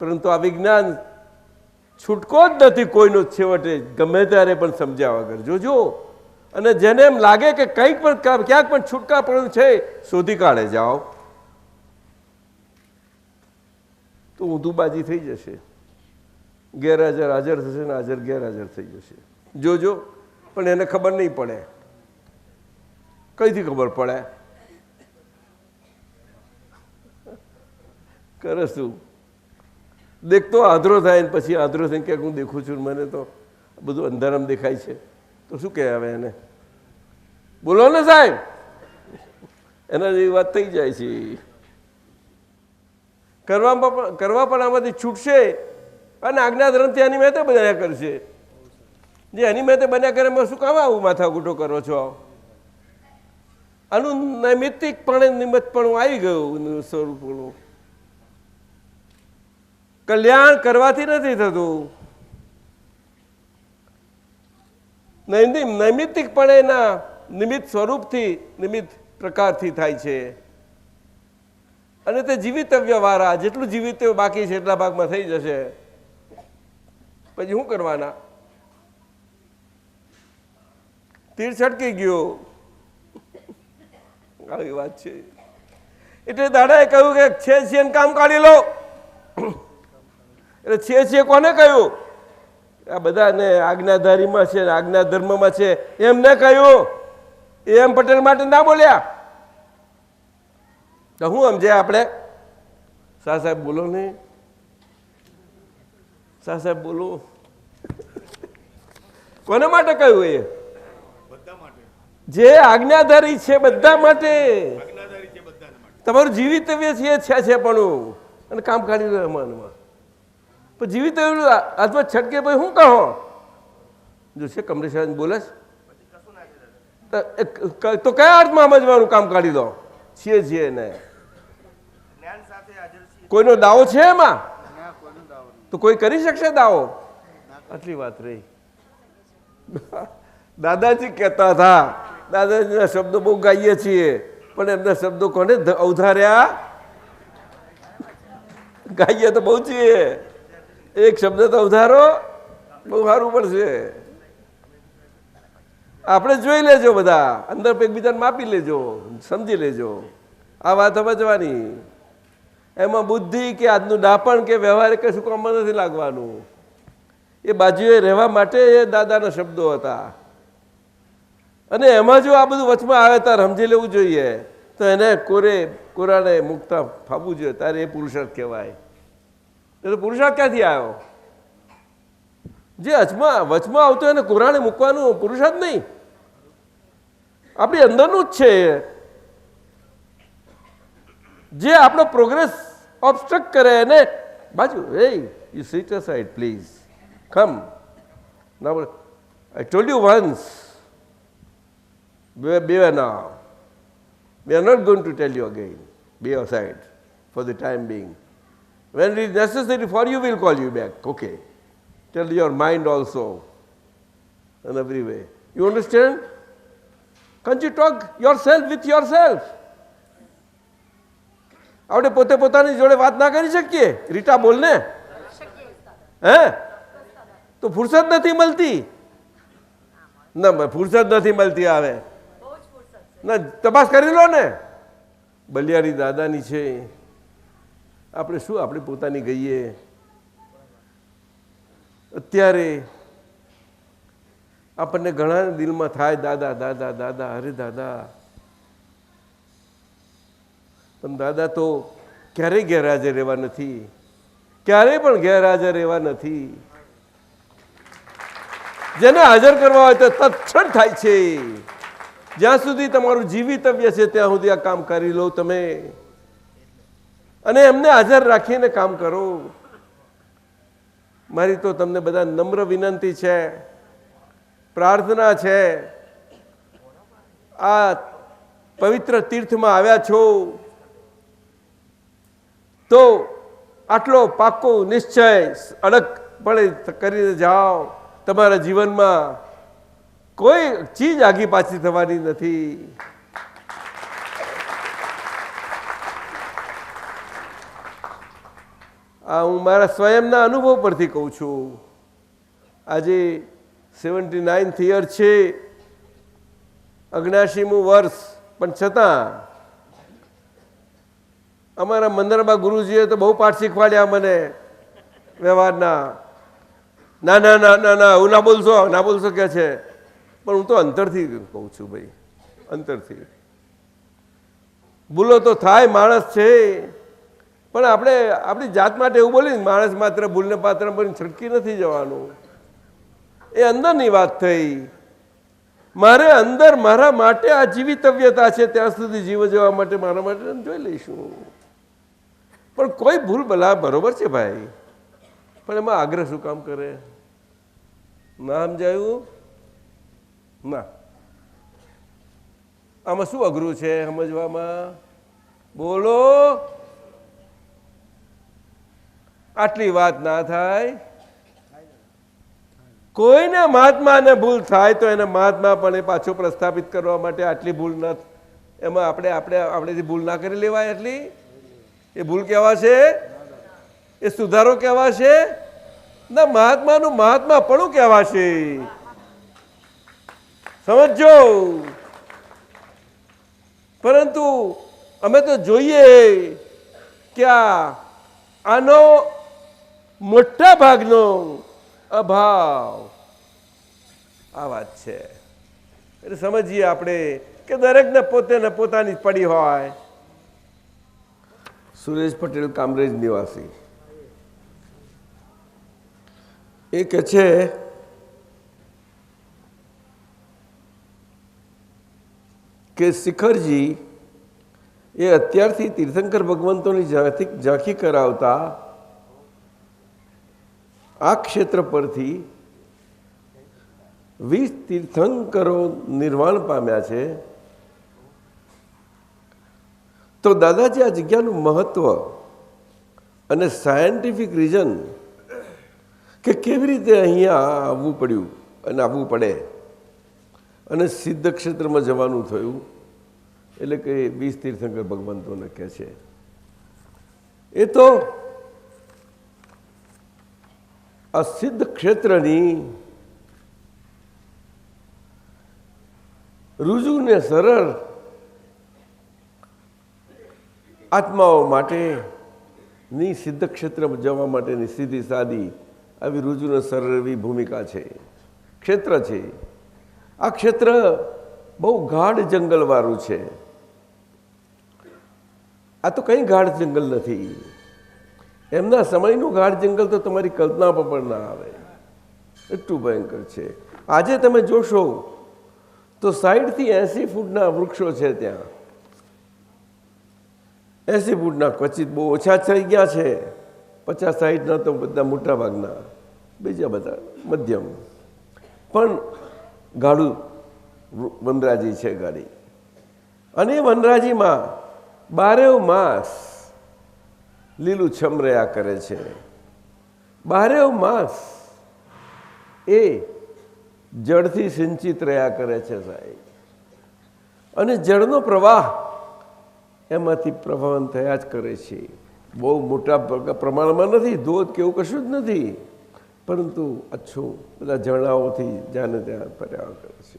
પરંતુ આ વિજ્ઞાન છૂટકો જ નથી કોઈનો છેવટે, ગમે ત્યારે પણ સમજ્યા વગર જોજો. અને જેને એમ લાગે કે કંઈક પણ ક્યાંક પણ છૂટકા પડ્યું છે, શોધી કાઢે જાઓ તો ઊંધુબાજી થઈ જશે. ગેરહાજર હાજર થશે ને હાજર ગેરહાજર થઈ જશે. જોજો, પણ એને ખબર નહીં પડે. કઈથી ખબર પડે? કરે શું? દેખતો આધરો થાય ને પછી આધરો થઈને ક્યાંક હું દેખું છું, મને તો બધું અંધારામાં દેખાય છે, તો શું કહે હવે એને? બોલો ને સાહેબ, એના જેવી વાત થઈ જાય છે. કરવા પણ આમાંથી છૂટશે અને આજ્ઞાધર્મથી એની મેં બન્યા કરશે. જે એની મેં બન્યા કરે એમાં શું કામ આવું માથાકૂટો કરો છો? આનું નૈમિત્તિકપણે નિમિત્તપણું આવી ગયું સ્વરૂપનું. કલ્યાણ કરવાથી નથી થતું, નૈમિત્તિકપણે એના નિમિત્ત સ્વરૂપથી નિમિત્ત પ્રકારથી થાય છે. અને તે જીવિતવ્ય વાળા, જેટલું જીવિતવ્ય બાકી છે એટલા ભાગમાં થઈ જશે. પછી શું કરવાના? તીર છટકી ગયો, આવી વાત છે. એટલે દાદાએ કહ્યું કે છે કામ કાઢી લો. એટલે છે કોને કહ્યું? આ બધાને આજ્ઞાધારીમાં છે, આજ્ઞા ધર્મમાં છે એમને કહ્યું. એમ પટેલ માટે ના બોલ્યા તો હું સમજે આપણે? શાહ સાહેબ બોલો ને, શાહ સાહેબ બોલો. કોને માટે કહ્યું? એ જે આજ્ઞાધારી છે બધા માટે. તમારું જીવિતવ્ય છે પણ અને કામ કાઢી લો મનમાં. પણ જીવિતવ્ય હાથમાં છટકે ભાઈ શું કહો? જો છે કમરેશ બોલે તો કયા અર્થમાં સમજવાનું? કામ કાઢી દો છીએ ને. કોઈનો દાવો છે એમાં? તો કોઈ કરી શકશે દાવો? આટલી વાત રહી. દાદાજી કહેતા હતા, દાદાજીના શબ્દો બહુ ગાઈએ છીએ, પણ એમના શબ્દો કોને અવધાર્યા? ગાઈએ તો બહુ છીએ, એક શબ્દ તો અવધારો, બહુ સારું પડશે. આપણે જોઈ લેજો, બધા અંદર એકબીજાને માપી લેજો, સમજી લેજો. આ વાત સમજવાની. એમાં બુદ્ધિ કે આજનું ડાપણ કે વ્યવહાર કશું કામમાં નથી લાગવાનું. એ બાજુએ રહેવા માટે એ દાદાના શબ્દો હતા. અને એમાં જો આ બધું વચમાં આવે ત્યારે સમજી લેવું જોઈએ. તો એને કોરાને મૂકતા ફાવવું જોઈએ, ત્યારે એ પુરુષાર્થ કહેવાય. તો પુરુષાર્થ ક્યાંથી આવ્યો? જે વચમાં આવતો એને કોરાને મૂકવાનું પુરુષાર્થ નહીં, આપણી અંદરનું જ છે. જે આપણો પ્રોગ્રેસ ઓબસ્ટ્રક્ટ કરે એને બાજુ. Hey you sit aside please, come now. I told you once, beware now. We are not going to tell you again. Be aside for the time being. When it is necessary for you, we will call you back. Okay. Tell your mind also in every way. You understand? Can't you talk yourself with yourself? આપણે પોતે પોતાની જોડે વાત ના કરી શકીએ? રીટા બોલ ને. હે? તો ફુરસદ નથી મળતી. ના, ફુરસદ નથી મળતી. આવે ના, તપાસ કરી લો ને. બલિયારી દાદાની છે, આપણે શું આપણે પોતાની ગઈએ? અત્યારે આપણને ઘણા દિલમાં થાય દાદા દાદા દાદા, અરે દાદા. પણ દાદા તો ક્યારેય ગેરહાજર રહેવા નથી, ક્યારેય પણ ગેરહાજર રહેવા નથી. જેને હાજર કરવા હોય તો તત્ક્ષણ થાય છે. જ્યાં સુધી તમારું જીવિતવ્ય છે ત્યાં સુધી આ કામ કરી લો તમે, અને એમને હાજર રાખીને કામ કરો. મારી તો તમને બધા નમ્ર વિનંતી છે, પ્રાર્થના છે. આ પવિત્ર તીર્થમાં આવ્યા છો તો આટલો પાકો નિશ્ચય અડગપણે કરીને જાઓ. તમારા જીવનમાં કોઈ ચીજ આગી પાછી થવાની નથી. આ હું મારા સ્વયંના અનુભવ પરથી કહું છું. આજે 79th યર છે, 79મું વર્ષ, પણ છતાં અમારા મંદિરમાં ગુરુજીએ તો બહુ પાઠ શીખવાડ્યા મને વ્યવહારના. ના ના ના ના ના, એવું ના બોલશો, ના બોલશો કે છે. પણ હું તો અંતરથી કહું છું ભાઈ, અંતરથી. ભૂલો તો થાય, માણસ છે. પણ આપણે આપણી જાત માટે એવું બોલીને માણસ માત્ર ભૂલને પાત્ર બની છટકી નથી જવાનું. એ અંદરની વાત થઈ. મારે અંદર મારા માટે આ જીવિતવ્યતા છે ત્યાં સુધી જીવ જવા માટે મારા માટે જોઈ લઈશું. પણ કોઈ ભૂલ ભલા બરોબર છે ભાઈ, પણ એમાં આગ્રહ શું કામ કરે? ના સમજાયું? ના. આમાં શું અઘરું છે સમજવામાં? બોલો. આટલી વાત ના થાય. કોઈને મહાત્માને ભૂલ થાય તો એને મહાત્મા પણ એ પાછો પ્રસ્થાપિત કરવા માટે આટલી ભૂલ ન, એમાં આપણેથી ભૂલ ના કરી લેવાય. એટલી એ ભૂલ કહેવાશે? એ સુધારો કહેવાશે? ના, મહાત્માનું મહાત્માપણું કહેવાશે. સમજો. પરંતુ અમે તો જોઈએ કે આનો મોટા ભાગનો અભાવ આ વાત છે. એટલે સમજીએ આપણે કે દરેકને પોતે પોતાની પડી હોય. સુરેશ પટેલ, કામરેજ નિવાસી, એ કહે છે કે શિખરજી એ અત્યારથી તીર્થંકર ભગવંતોની ઝાંખી કરાવતા આ ક્ષેત્ર પરથી 20 તીર્થંકરો નિર્વાણ પામ્યા છે. તો દાદાજી આ જગ્યાનું મહત્વ અને સાયન્ટિફિક રીઝન કે કેવી રીતે અહીંયા આવવું પડ્યું અને આવવું પડે અને સિદ્ધ ક્ષેત્રમાં જવાનું થયું, એટલે કે 20 તીર્થંકર ભગવંતોને કહે છે. એ તો આ સિદ્ધ ક્ષેત્રની રુજુ ને સરળ આત્માઓ માટેની સિદ્ધ ક્ષેત્રમાં જવા માટેની સીધી સાદી આવી રુજુ ને સરળ એવી ભૂમિકા છે, ક્ષેત્ર છે. આ ક્ષેત્ર બહુ ગાઢ જંગલવાળું છે. આ તો કંઈ ગાઢ જંગલ નથી. એમના સમયનું ગાઢ જંગલ તો તમારી કલ્પના પર પણ ના આવે, એટલું ભયંકર છે. આજે તમે જોશો તો 60 થી 80 ફૂટના વૃક્ષો છે ત્યાં. 80 ફૂટના ક્વચિત બહુ ઓછા થઈ ગયા છે. 50-60ના તો બધા મોટા ભાગના, બીજા બધા મધ્યમ. પણ ગાડું વનરાજી છે ગાડી. અને વનરાજીમાં 12 માસ લીલું છમ રહ્યા કરે છે. 12 માસ એ જળથી સિંચિત રહ્યા કરે છે સાહેબ. અને જળનો પ્રવાહ એમાંથી પ્રવહન થયા જ કરે છે. બહુ મોટા પ્રમાણમાં નથી, ધોધ કે એવું કશું જ નથી, પરંતુ અચ્છું બધા ઝરણાઓથી જ્યાં ત્યાં ફર્યા કરે છે.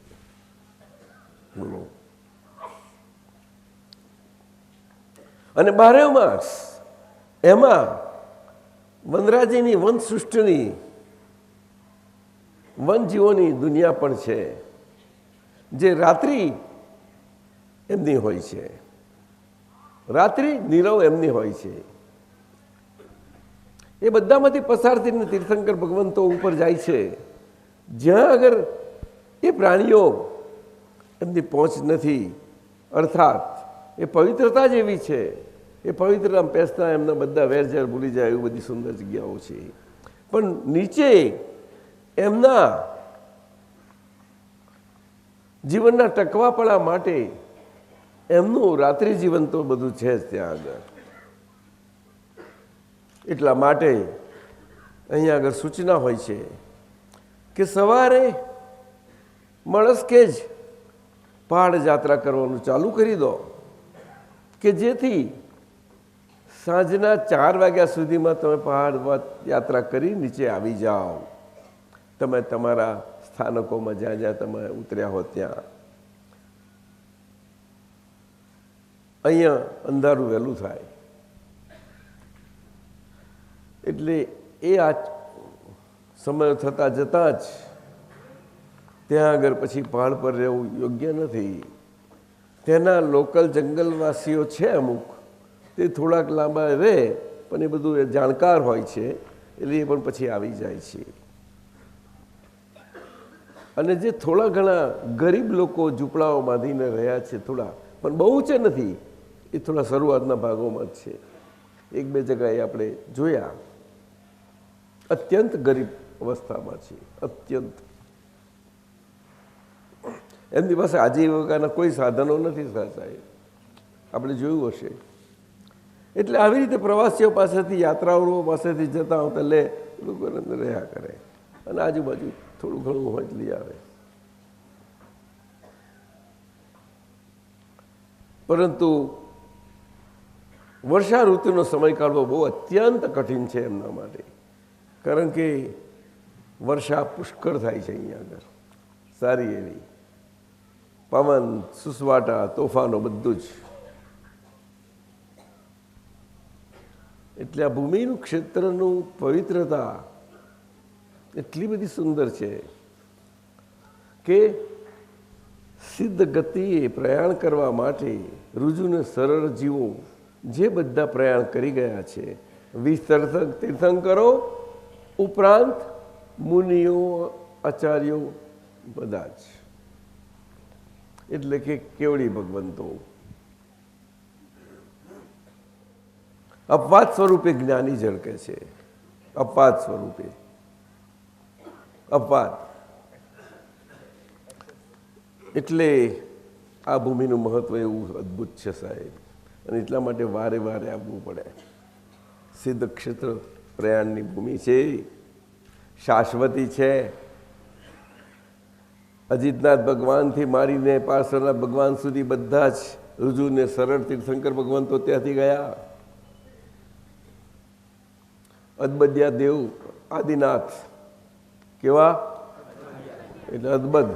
બોલો. અને 12 માસ એમાં વનરાજીની વનસૃષ્ટિની વનજીવોની દુનિયા પણ છે, જે રાત્રિ એમની હોય છે, રાત્રિ નીરવ એમની હોય છે. એ બધામાંથી પસાર થઈને તીર્થંકર ભગવંતો ઉપર જાય છે, જ્યાં આગળ એ પ્રાણીઓ એમની પહોંચ નથી. અર્થાત એ પવિત્રતા જ એવી છે, એ પવિત્રતા પેસતા એમના બધા વેરઝેર ભૂલી જાય એવી બધી સુંદર જગ્યાઓ છે. પણ નીચે એમના જીવનના ટકવાપણા માટે એમનું રાત્રિ જીવન તો બધું છે જ ત્યાં આગળ. એટલા માટે અહીંયા આગળ સૂચના હોય છે કે સવારે મળસ્કે જ પહાડ યાત્રા કરવાનું ચાલુ કરી દો, કે જેથી સાંજના 4 વાગ્યા સુધીમાં તમે પહાડ યાત્રા કરી નીચે આવી જાઓ, તમે તમારા સ્થાનકોમાં જ્યાં જ્યાં તમે ઉતર્યા હો ત્યાં. અહીંયા અંધારું વહેલું થાય એટલે એ આ સમય થતાં જતાં જ ત્યાં આગળ પછી પહાડ પર રહેવું યોગ્ય નથી. તેના લોકલ જંગલવાસીઓ છે અમુક, તે થોડાક લાંબા રહે, પણ એ બધું એ જાણકાર હોય છે, એટલે એ પણ પછી આવી જાય છે. અને જે થોડા ઘણા ગરીબ લોકો ઝૂંપડાઓ બાંધીને રહ્યા છે, થોડા પણ બહુ છે નથી, એ થોડા શરૂઆતના ભાગોમાં જ છે. 1-2 જગ્યાએ આપણે જોયા, અત્યંત ગરીબ અવસ્થામાં છે, અત્યંત. એમની પાસે આજીવિકાના કોઈ સાધનો નથી સાહેબ, આપણે જોયું હશે. એટલે આવી રીતે પ્રવાસીઓ પાસેથી, યાત્રાળુઓ પાસેથી જતા આવતા લે, લોકો રહ્યા કરે અને આજુબાજુ થોડું ઘણું હોય લઈ આવે. પરંતુ વર્ષા ઋતુનો સમય કાઢવો બહુ અત્યંત કઠિન છે એમના માટે, કારણ કે વર્ષા પુષ્કળ થાય છે અહીંયા આગળ, સારી એવી પવન, સુસવાટા, તોફાનો બધું જ. એટલે આ ભૂમિનું ક્ષેત્રનું પવિત્રતા એટલી બધી સુંદર છે કે સિદ્ધ ગતિએ પ્રયાણ કરવા માટે ઋજુને સરળ જીવો જે બધા પ્રયાણ કરી ગયા છે, 20 તીર્થંકરો ઉપરાંત મુનિઓ, આચાર્યો બધા જ, એટલે કે કેવડી ભગવંતો અપવાદ સ્વરૂપે જ્ઞાની ઝળકે છે. અપવાદ સ્વરૂપે, અપવાદ. એટલે આ ભૂમિનું મહત્વ એવું અદ્ભુત છે સાહેબ, અને એટલા માટે વારે વારે આવવું પડે. સિદ્ધ ક્ષેત્ર પ્રયાણની ભૂમિ છે, શાશ્વતી છે. અજીતનાથ ભગવાનથી માંડીને પાર્શ્વનાથ ભગવાન સુધી બધા જ ઋજુને સરળ તીર્થંકર ભગવાન તો ત્યાંથી ગયા. અદબદ્યા દેવ આદિનાથ કેવા, એટલે અદબદ,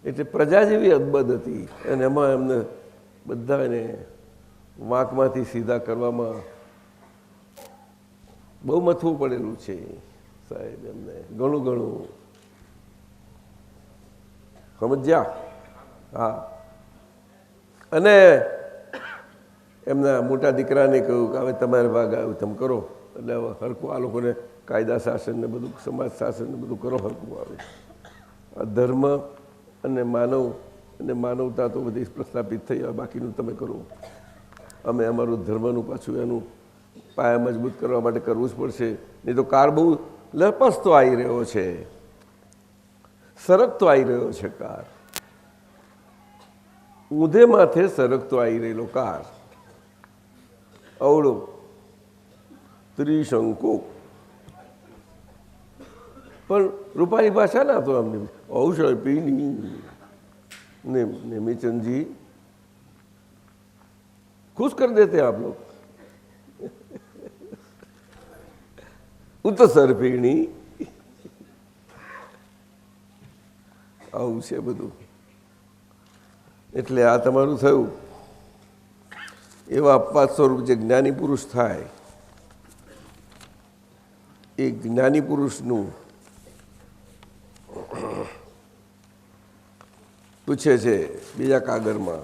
એટલે પ્રજા જેવી અદબદ હતી, અને એમાં એમને બધાને વાંકમાંથી સીધા કરવામાં બહુ મથવું પડેલું છે સાહેબ, એમને ઘણું ઘણું સમજ્યા. હા, અને એમના મોટા દીકરાને કહ્યું કે હવે તમારે ભાગ આવ્યું તમે કરો, એટલે હવે હરકું આ લોકોને કાયદા શાસન ને બધું, સમાજ શાસન ને બધું કરો, હરકું આવે. આ ધર્મ અને માનવતા તો બધી પ્રસ્થાપિત થઈ, બાકીનું તમે કરો. અમે અમારું ધર્મનું પાછું એનું પાયા મજબૂત કરવા માટે કરવું જ પડશે, નહીં તો કાર બહુ લપસતો આવી રહ્યો છે, સરકતો આવી રહ્યો છે કાર, ઊંધે માથે સરકતો આવી રહેલો કાર, અવળો ત્રિશંકુ. પણ રૂપાની ભાષા ના તો અમને ઔષધીની ને નેમિચંદજી खुश कर देते हैं आप लोग. ઉત્તર પીણી આવું છે બધું. એટલે આ તમારું થયું. એવા અપવાદ સ્વરૂપ જે જ્ઞાની પુરુષ થાય એ જ્ઞાની પુરુષનું પૂછે છે બીજા કાગળમાં,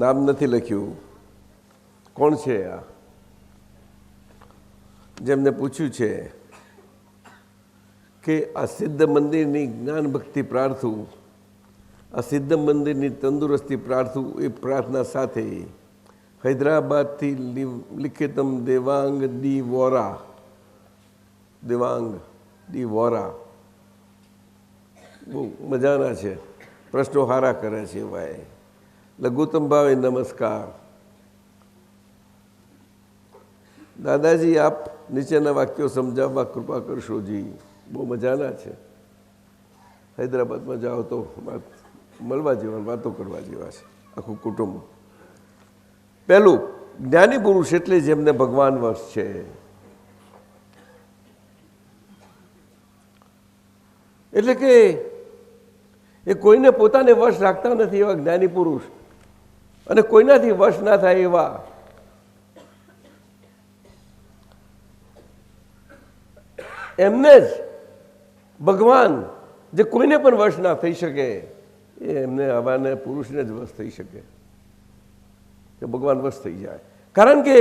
નામ નથી લખ્યું, કોણ છે આ? જેમને પૂછ્યું છે કે આ સિદ્ધ મંદિરની જ્ઞાન ભક્તિ પ્રાર્થું, આ સિદ્ધ મંદિરની તંદુરસ્તી પ્રાર્થું, એ પ્રાર્થના સાથે હૈદરાબાદથી લિખિતમ દેવાંગ ડી વોરા, દેવાંગ ડી વોરા બહુ મજાના છે, પ્રશ્નો હારા કરે છે. ભાઈ લઘુત્તમ ભાવે નમસ્કાર. દાદાજી આપ નીચેના વાક્યો સમજાવવા કૃપા કરશોજી. બહુ મજાના છે. હૈદરાબાદમાં જાઓ તો મળવા જેવા, વાતો કરવા જેવા છે આખું કુટુંબ. પહેલું, જ્ઞાની પુરુષ એટલે જેમને ભગવાન વશ છે. એટલે કે એ કોઈને પોતાને વશ રાખતા નથી એવા જ્ઞાની પુરુષ, અને કોઈનાથી વશ ના થાય એવા. એમને જ ભગવાન, જે કોઈને પણ વશ ના થઈ શકે, એ એમને આવાને પુરુષને જ વશ થઈ શકે, કે ભગવાન વશ થઈ જાય. કારણ કે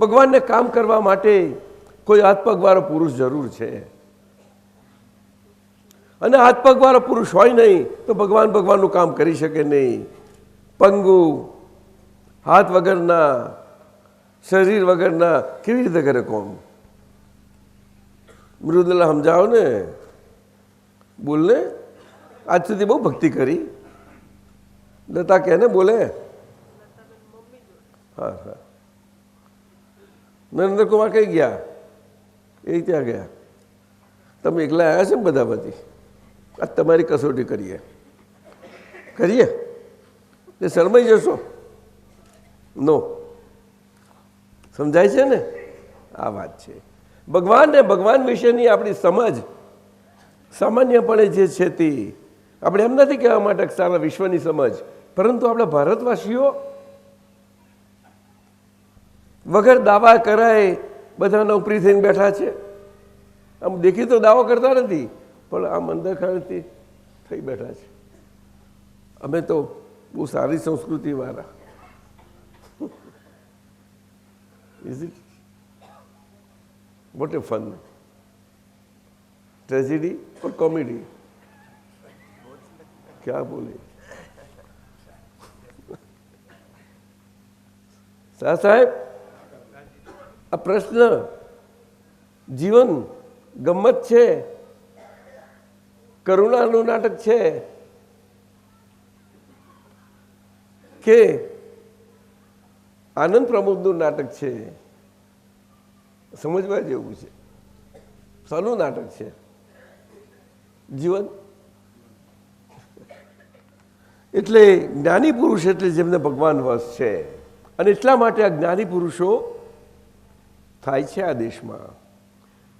ભગવાનને કામ કરવા માટે કોઈ હાથ પગવાળો પુરુષ જરૂર છે, અને હાથ પગવાળો પુરુષ હોય નહીં તો ભગવાન ભગવાનનું કામ કરી શકે નહીં. પંગુ, હાથ વગરના, શરીર વગરના કેવી રીતે કરે કોમ? મૃદુલા સમજાવો ને, બોલને. આજ સુધી બહુ ભક્તિ કરી. લતા કે ને બોલે. હા હા. નરેન્દ્ર કુમાર કઈ ગયા? એ ત્યાં ગયા. તમે એકલા આવ્યા છે ને બધા બધી? આ તમારી કસોટી કરીએ એ શરમાઈ જશો? નો, સમજાય છે ને? આ વાત છે. ભગવાન ને ભગવાન વિશેની આપણી સમજ સામાન્યપણે જે છે તે આપણે એમ નથી કહેવા માટે સારા વિશ્વની સમજ, પરંતુ આપણા ભારતવાસીઓ વગર દાવા કરાય બધા નોકરી થઈને બેઠા છે. આમ દેખી તો દાવો કરતા નથી, પણ આમ અંદરખાણથી થઈ બેઠા છે. અમે તો બહુ સારી સંસ્કૃતિવાળા. Is it? What a fun! Tragedy और कॉमेडी? क्या बोले સાહેબ? આ પ્રશ્ન જીવન ગમ્મત છે, કરુણાનું નાટક છે કે આનંદ પ્રમોદનું નાટક છે? સમજવા જેવું છે. શાનું નાટક છે જીવન? એટલે જ્ઞાની પુરુષ એટલે જેમને ભગવાન વશ છે, અને એટલા માટે આ જ્ઞાની પુરુષો થાય છે આ દેશમાં.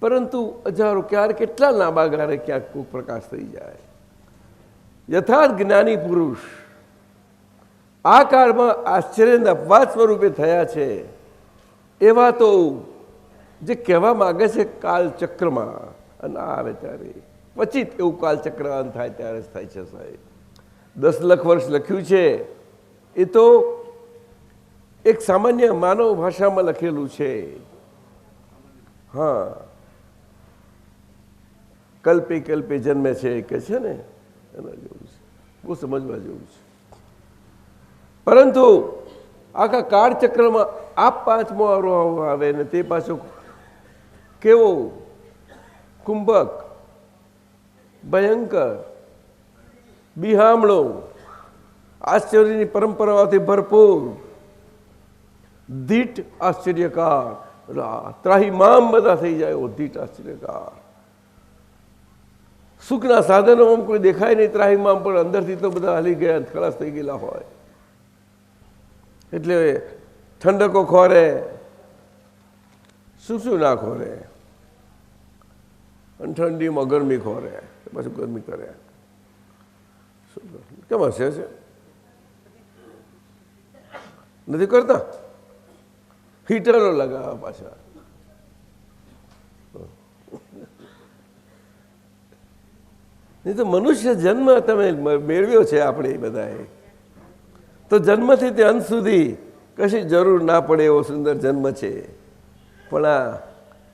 પરંતુ હજારો, ક્યારેક કેટલા લાંબા ગાળે ક્યાંક કોઈ પ્રકાશ થઈ જાય. યથાર્થ જ્ઞાની પુરુષ આ કાળમાં આશ્ચર્યના અપવાદ સ્વરૂપે થયા છે. એવા તો જે કહેવા માગે છે કાલચક્રમાં, અને આવે ત્યારે પછી એવું કાલચક્ર અંત થાય ત્યારે જ થાય છે. સાહેબ 10 લાખ વર્ષ લખ્યું છે એ તો એક સામાન્ય માનવ ભાષામાં લખેલું છે. હા, કલ્પે કલ્પે જન્મે છે કે છે ને, એના જેવું છે. બહુ સમજવા જેવું છે. પરંતુ આખા કાળચક્રમાં આ 5મો આવરો આવે ને તે પાછો કેવો કુંભક, ભયંકર, બિહામણો, આશ્ચર્યની પરંપરાઓથી ભરપૂર, ધીટ આશ્ચર્યકાર, ત્રાહિમામ બધા થઈ જાય એવો ધીટ આશ્ચર્યકાર. સુખના સાધનોમાં કોઈ દેખાય નહીં ત્રાહિમામ, પણ અંદરથી તો બધા હાલી ગયા, ખલાસ થઈ ગયેલા હોય. એટલે ઠંડકો ખોરે, શું ના ખોરે, અને ઠંડીમાં ગરમી ખોરે, પાછું ગરમી કરે. કેમ હશે છે? નથી કરતા? હીટરો લગાવવા પાછા. નહીં તો મનુષ્ય જન્મ તમે મેળવ્યો છે આપણે બધાએ, તો જન્મથી તે અંત સુધી કશી જરૂર ના પડે એવો સુંદર જન્મ છે. પણ આ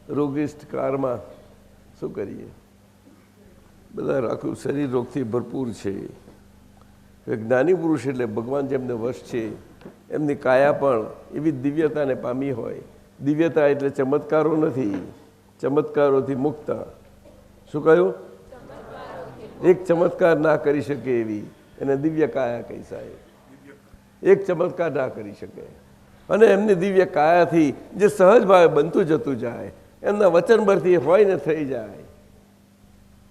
રોગિષ્ટ કાળમાં શું કરીએ? બધા આખું શરીર રોગથી ભરપૂર છે. જ્ઞાની પુરુષ એટલે ભગવાન જેમને વશ છે, એમની કાયા પણ એવી દિવ્યતાને પામી હોય. દિવ્યતા એટલે ચમત્કારો નથી, ચમત્કારોથી મુક્ત. શું કહ્યું? એક ચમત્કાર ના કરી શકે એવી એને દિવ્ય કાયા કહી સાહેબ. એક ચમત્કાર ના કરી શકે, અને એમની દિવ્ય કાયાથી જે સહજ ભાવે બનતું જતું જાય, એમના વચનભરથી હોય ને થઈ જાય.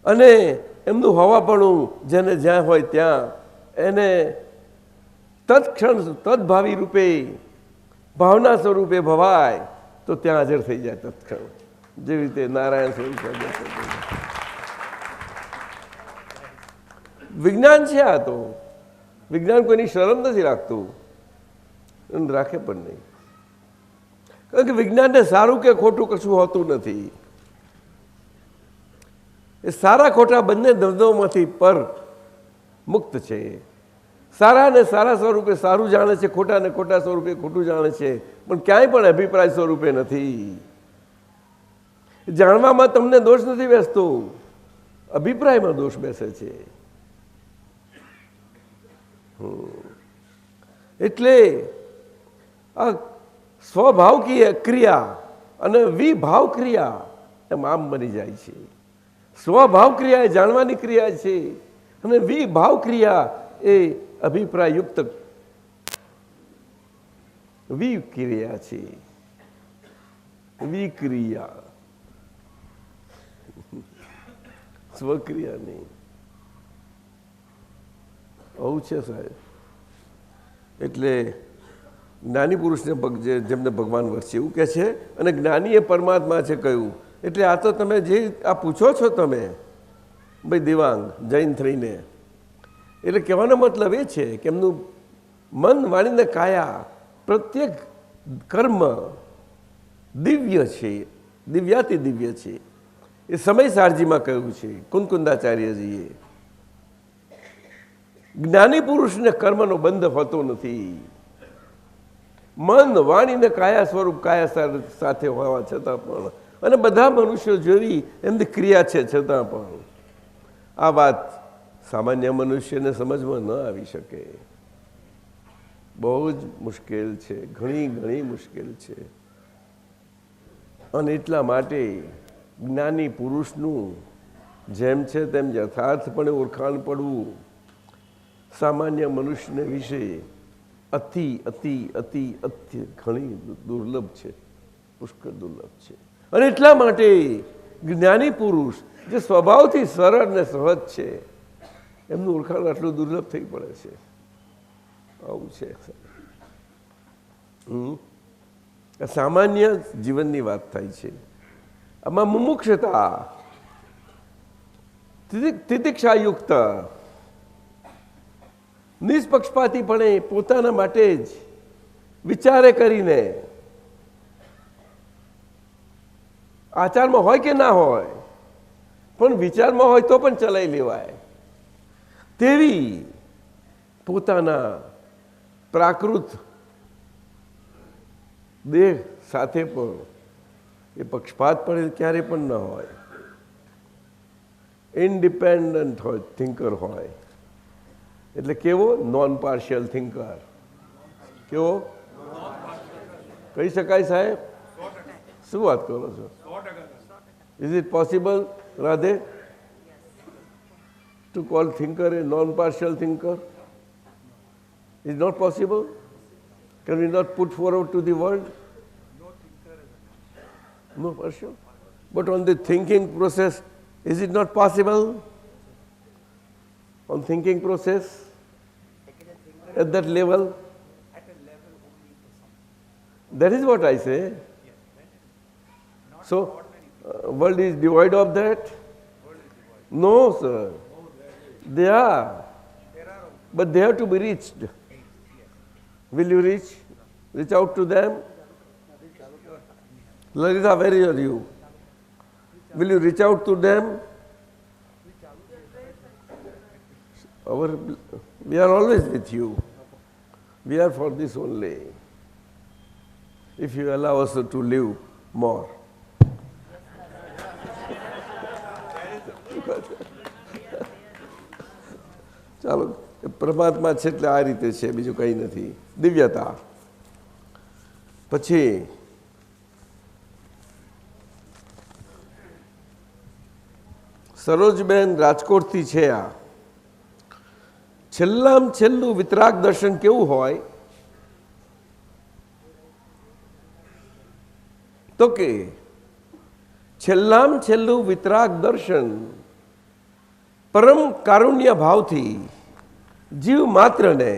અને એમનું હોવાપણું જેને જ્યાં હોય ત્યાં એને તત્ક્ષણ તદભાવી રૂપે ભાવના સ્વરૂપે ભવાય તો ત્યાં હાજર થઈ જાય તત્ક્ષણ. જેવી રીતે નારાયણ સ્વરૂપ વિજ્ઞાન છે. આ તો વિજ્ઞાન કોઈની શરમ નથી રાખતું, રાખે પણ નહીં. કારણ કે વિજ્ઞાનને સારું કે ખોટું કશું હોતું નથી. એ સારા ખોટા બંને દ્વંદ્વોમાંથી પર મુક્ત છે. સારા ને સારા સ્વરૂપે સારું જાણે છે, ખોટા ને ખોટા સ્વરૂપે ખોટું જાણે છે, પણ ક્યાંય પણ અભિપ્રાય સ્વરૂપે નથી. જાણવામાં તમને દોષ નથી બેસતો, અભિપ્રાયમાં દોષ બેસે છે. એટલે આ સ્વભાવકીય ક્રિયા અને વિભાવ ક્રિયા એમ આમ બની જાય છે. સ્વભાવ ક્રિયા એ જાણવાની ક્રિયા છે, અને વિભાવ ક્રિયા એ અભિપ્રાયયુક્ત વિક્રિયા છે. વિક્રિયા, સ્વક્રિયા નહીં. આવું છે સાહેબ. એટલે જ્ઞાની પુરુષને જેમને ભગવાન વરસે એવું કહે છે, અને જ્ઞાની એ પરમાત્મા છે કહ્યું. એટલે આ તો તમે જે આ પૂછો છો તમે ભાઈ દિવાંગ જૈન થઈને, એટલે કહેવાનો મતલબ એ છે કે એમનું મન વાણીને કાયા પ્રત્યેક કર્મ દિવ્ય છે, દિવ્યાતિ દિવ્ય છે. એ સમય સારજીમાં કહ્યું છે કુંકુંદાચાર્યજીએ. જ્ઞાની પુરુષને કર્મનો બંધ હોતો નથી. મન વાણીને કાયા સ્વરૂપ કાયા સાથે હોવા છતાં પણ, અને બધા મનુષ્યો જેવી એમની ક્રિયા છે છતાં પણ આ વાત સામાન્ય મનુષ્યને સમજમાં ન આવી શકે. બહુ જ મુશ્કેલ છે, ઘણી ઘણી મુશ્કેલ છે. અને એટલા માટે જ્ઞાની પુરુષનું જેમ છે તેમ યથાર્થપણે ઓળખાણ પડવું સામાન્ય મનુષ્યને વિશે અતિ અતિ અતિ અતિ ઘણી દુર્લભ છે, પુષ્કળ દુર્લભ છે. અને એટલા માટે જ્ઞાની પુરુષ જે સ્વભાવથી સરળ ને સહજ છે, એમનું ઓળખાણ આટલું દુર્લભ થઈ પડે છે. આવું છે. સામાન્ય જીવનની વાત થાય છે. આમાં મુમુક્ષતા, તિતિક્ષાયુક્ત, નિષ્પક્ષપાતીપણે પોતાના માટે જ વિચારે કરીને, આચારમાં હોય કે ના હોય પણ વિચારમાં હોય તો પણ ચલાવી લેવાય તેવી પોતાના પ્રાકૃત દેહ સાથે પણ એ પક્ષપાત પણ ક્યારે પણ ન હોય. ઇન્ડિપેન્ડન્ટ હોય, થિંકર હોય. એટલે કેવો? Non partial thinker. કેવો કહી શકાય સાહેબ? શું વાત કરો છો? Is it possible Radhe to call thinker a non partial thinker? Is not possible? Can we not put forward to the world? No partial. But on the thinking process, is it not possible? On thinking process, at that level? That is what I say. So, world is devoid of that? No, sir. They are. But they have to be reached. Will you reach? Reach out to them? Lalita, where are you? Will you reach out to them? We are always with you. We are for this only. If you allow us to live more. ચાલો પરમાત્મા છે એટલે આ રીતે છે, બીજું કંઈ નથી. દિવ્યતા. પછી સરોજબેન રાજકોટથી છે. આ છેલ્લામાં છેલ્લું વિતરાગ દર્શન કેવું હોય તો કે છેલ્લામાં છેલ્લું વિતરાગ દર્શન પરમ કારુણ્ય ભાવથી જીવ માત્રને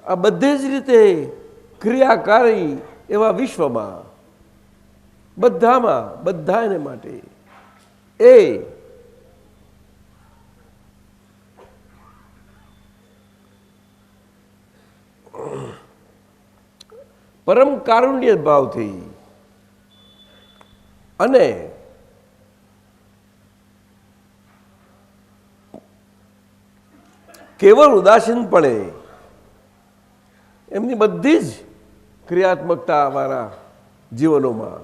આ બધે જ રીતે ક્રિયાકારી એવા વિશ્વમાં બધામાં બધાને માટે એ પરમ કારુણ્ય ભાવથી અને કેવળ ઉદાસીનપણે એમની બધી જ ક્રિયાત્મકતા વાળા જીવનોમાં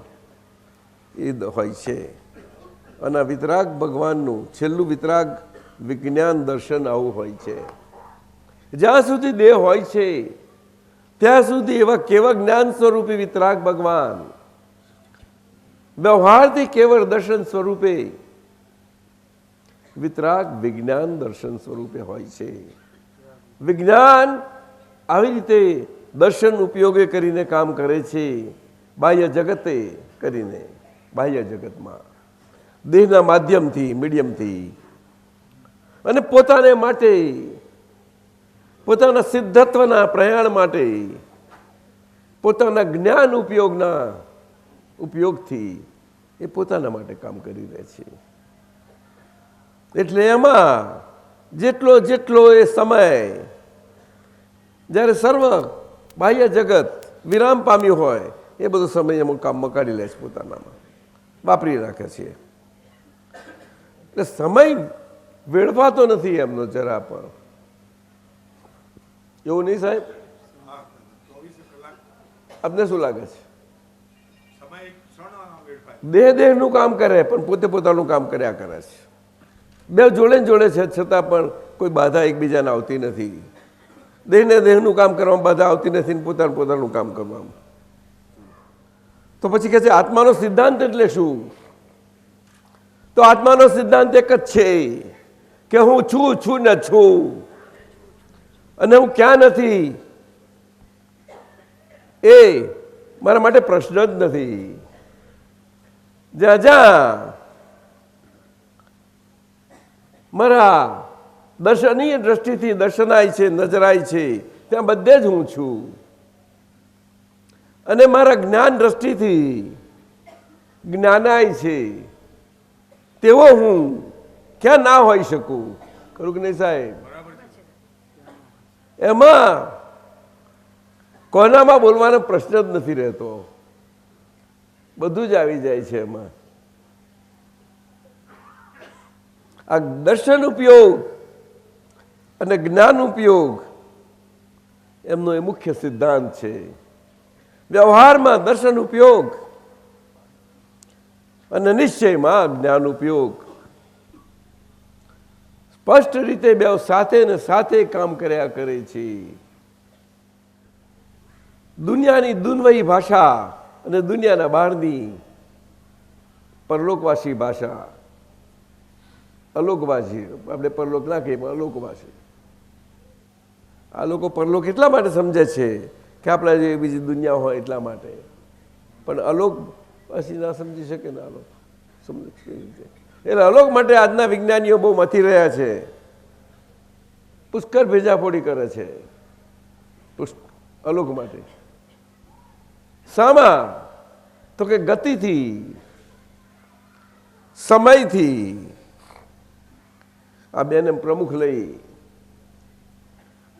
એ હોય છે. અને વિતરાગ ભગવાનનું છેલ્લું વિતરાગ વિજ્ઞાન દર્શન આવું હોય છે. જ્યાં સુધી દેહ હોય છે ત્યાં સુધી એવા કેવળ જ્ઞાન સ્વરૂપે વિતરાગ ભગવાન વ્યવહારથી કેવળ દર્શન સ્વરૂપે વિતરાગ વિજ્ઞાન દર્શન સ્વરૂપે હોય છે. વિજ્ઞાન આવી રીતે દર્શન ઉપયોગે કરીને કામ કરે છે, બાહ્ય જગતે કરીને, બાહ્ય જગતમાં દેહના માધ્યમથી, મીડિયમથી, અને પોતાને માટે, પોતાના સિદ્ધત્વના પ્રયાણ માટે, પોતાના જ્ઞાન ઉપયોગથી એ પોતાના માટે કામ કરી રહે છે. એટલે એમાં જેટલો જેટલો એ સમય જ્યારે સર્વ બાહ્ય જગત વિરામ પામ્યું હોય એ બધો સમય એમાં કામમાં કાઢી લે છે, પોતાનામાં વાપરી રાખે છે. એટલે સમય વેડફાતો નથી એમનો જરા પણ. એવું નહીં સાહેબ? આપને શું લાગે છે? દેહનું કામ કરે પણ પોતે પોતાનું કામ કર્યા કરે છે. બે જોડે જોડે છે છતાં પણ કોઈ બાધા એકબીજાને આવતી નથી. દેહને દેહનું કામ કરવામાં બાધા આવતી નથી, પોતાનું પોતાનું કામ કરવામાં. તો પછી કહે છે આત્માનો સિદ્ધાંત એટલે શું? તો આત્માનો સિદ્ધાંત એક જ છે કે હું છું ને છું, અને હું ક્યાં નથી એ મારા માટે પ્રશ્ન જ નથી. જ્યાં જ્યાં મારા દર્શનીય દ્રષ્ટિથી દર્શનાય છે, નજરાય છે, ત્યાં બધે જ હું છું. અને મારા જ્ઞાન દ્રષ્ટિથી જ્ઞાનાય છે તેવો હું ક્યાં ના હોઈ શકું? ખરું કે નહીં સાહેબ? એમાં કોનામાં બોલવાનો પ્રશ્ન જ નથી રહેતો, બધું જ આવી જાય છે એમાં. આ દર્શન ઉપયોગ અને જ્ઞાન ઉપયોગ એમનો એ મુખ્ય સિદ્ધાંત છે. વ્યવહારમાં દર્શન ઉપયોગ અને નિશ્ચયમાં જ્ઞાન ઉપયોગ સ્પષ્ટ રીતે બે સાથે ને સાથે કામ કર્યા કરે છે. દુનિયાની દુન્વયી ભાષા અને દુનિયાના બહારની પરલોકવાસી ભાષા, અલોકવાસી, આપણે પરલોક ના કહીએ પણ અલોકવાસી. આ લોકો પરલોક એટલા માટે સમજે છે કે આપણા જે બીજી દુનિયા હોય એટલા માટે, પણ અલોકવાસી ના સમજી શકે ને. અલોક સમજ એટલે અલોક માટે આજના વિજ્ઞાનીઓ બહુ મથી રહ્યા છે, પુષ્કળ ભેજાફોડી કરે છે. અલોક માટે. શામાં? તો કે ગતિથી, સમયથી. આ બેને પ્રમુખ લઈ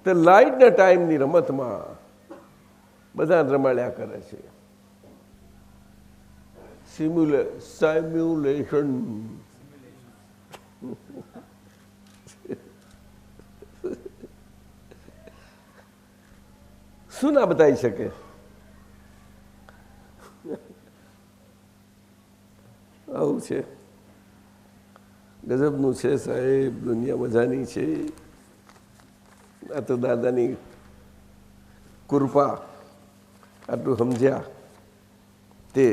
તે લાઇટ ને ટાઈમની રમતમાં બધા રમાડ્યા કરે છે. સિમ્યુલેશન. શું ના બતાવી શકે? આવું છે, ગજબનું છે સાહેબ. દુનિયા મજાની છે. આ તો દાદાની કૃપા. આટલું સમજ્યા તે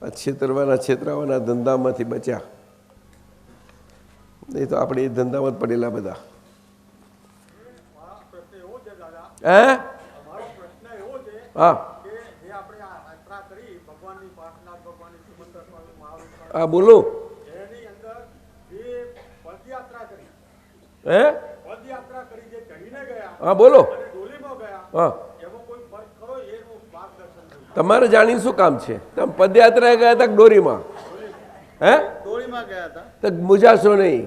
આ છેતરાવાના ધંધામાંથી બચ્યા. નહીં તો આપણે એ ધંધામાં જ પડેલા બધા. હે? હા હા બોલો. હે? હા બોલો. હા તમારે જાણીને શું કામ છે? તમે પદયાત્રા ગયા હતા ડોરીમાં? હે? ડોરીમાં ગયા હતા. તો મુજાશો નહીં.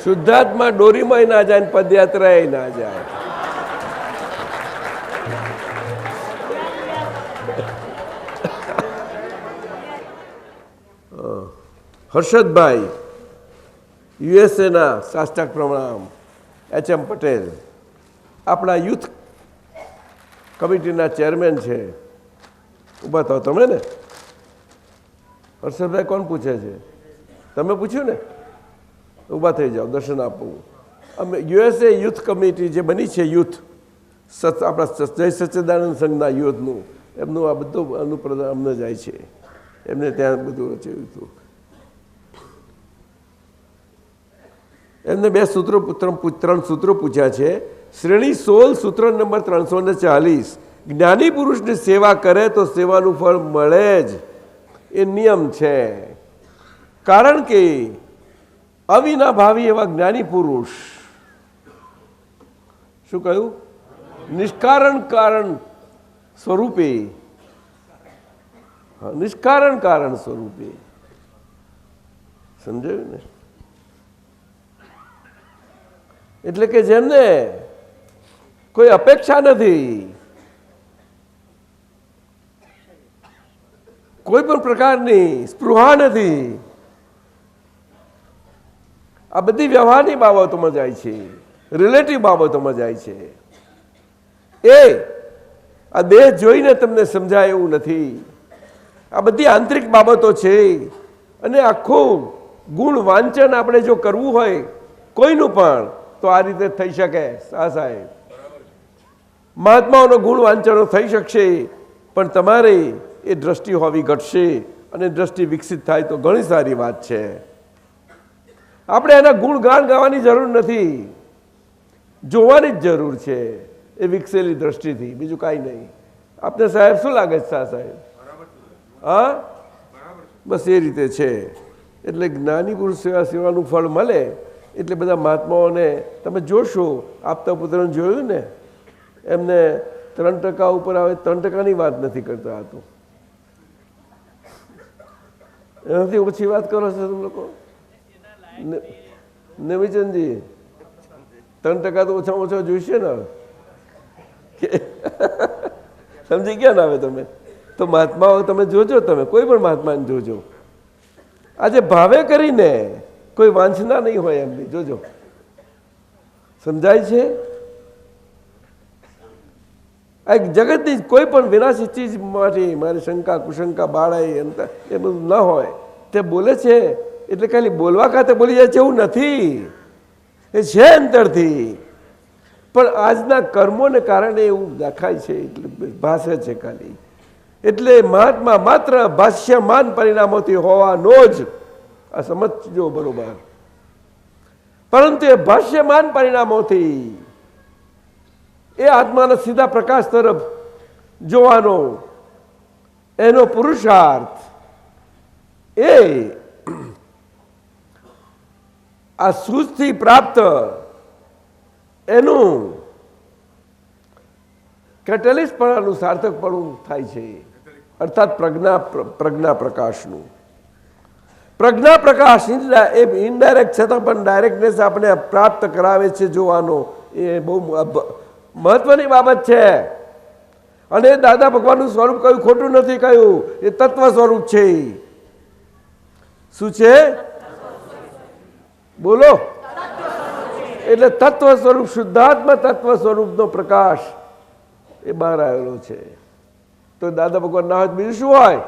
શુદ્ધાત્મા ડોરીમાં ના જાય, પદયાત્રા એ ના જાય. હર્ષદભાઈ યુએસએના સાષ્ટાંગ પ્રણામ. એચ.એમ. પટેલ આપણા યુથ કમિટીના ચેરમેન છે. ઊભા થાવ તમે ને. હર્ષદભાઈ કોણ પૂછે છે? તમે પૂછ્યું ને? ઊભા થઈ જાઓ, દર્શન આપવું. અમે યુએસએ યુથ કમિટી જે બની છે, યુથ આપણા જય સચ્ચિદાનંદ સંઘના યુથનું, એમનું આ બધું અનુપ્રદાન અમને જાય છે. એમને ત્યાં બધું રચ્યું હતું. એમને ત્રણ સૂત્રો પૂછ્યા છે. શ્રેણી 16 સૂત્ર નંબર 340. જ્ઞાની પુરુષની સેવા કરે તો સેવાનું ફળ મળે જ, એ નિયમ છે. કારણ કે અવિનાભાવી એવા જ્ઞાની પુરુષ, શું કહ્યું? નિષ્કારણ કારણ સ્વરૂપે, નિષ્કારણ કારણ સ્વરૂપે. સમજાયું ને? એટલે કે જેમને કોઈ અપેક્ષા નથી, કોઈ પણ પ્રકારની સ્પૃહા નથી. આ બધી વ્યવહારની બાબતોમાં જાય છે, રિલેટિવ બાબતોમાં જાય છે. એ આ દેહ જોઈને તમને સમજાય એવું નથી. આ બધી આંતરિક બાબતો છે. અને આખું ગુણ વાંચન આપણે જો કરવું હોય કોઈનું પણ, તો આ રીતે થઈ શકે. સાહેબ, મહાત્માઓનો ગુણ વાંચનો થઈ શકશે, પણ તમારે એ દ્રષ્ટિ હોવી ઘટશે. અને દ્રષ્ટિ વિકસિત થાય તો ઘણી સારી વાત છે. આપણે એના ગુણગાન ગાવાની જરૂર નથી, જોવાની જ જરૂર છે. એ વિકસેલી દ્રષ્ટિથી, બીજું કાંઈ નહીં. આપને સાહેબ શું લાગે છે? સાહેબ, હા બસ એ રીતે છે. એટલે જ્ઞાની પુરુષ સેવાનું ફળ મળે. એટલે બધા મહાત્માઓને તમે જોશો, આપતા પુત્રને જોયું ને, એમને 3% ઉપર આવે. 3%ની વાત નથી કરતા. આ તો એનાથી ઓછી વાત કરો છો તમે લોકો. નવીચંદજી 3% તો ઓછામાં ઓછા જોઈશે ને. સમજી ગયા ને હવે તમે? તો મહાત્માઓ તમે જોજો, તમે કોઈ પણ મહાત્માને જોજો. આજે ભાવે કરીને કોઈ વાંચના નહીં હોય એમની, જોજો. સમજાય છે? આ જગતની કોઈ પણ વિનાશી ચીજ માટે મારી શંકા કુશંકા બાળાઈ એ બધું ન હોય. તે બોલે છે એટલે ખાલી બોલવા ખાતે બોલી જાય છે એવું નથી. એ છે અંતરથી, પણ આજના કર્મોને કારણે એવું દેખાય છે, એટલે ભાષે છે ખાલી. એટલે મહાત્મા માત્ર ભાષ્યમાન પરિણામોથી હોવાનો જ આ સમજજો બરોબર. પરંતુ એ ભાષ્યમાન પરિણામોથી એ આત્માના સીધા પ્રકાશ તરફ જોવાનો એનો પુરુષાર્થ, એ આ સૂઝથી પ્રાપ્ત એનું કેટેલિસ્ટપણાનું સાર્થકપણું થાય છે, અર્થાત પ્રજ્ઞા પ્રકાશનું. પ્રજ્ઞા પ્રકાશ એ ઇનડાયરેક્ટ છતાં પણ ડાયરેક્ટનેસ આપણે પ્રાપ્ત કરાવે છે જોવાનો, એ બહુ મહત્વની બાબત છે. અને દાદા ભગવાનનું સ્વરૂપ કયું ખોટું નથી કહ્યું, એ તત્વ સ્વરૂપ છે. શું છે? બોલો. એટલે તત્વ સ્વરૂપ, શુદ્ધાત્મા તત્વ સ્વરૂપનો પ્રકાશ એ બહાર આવેલો છે. તો દાદા ભગવાન ના હોય બીજું શું હોય?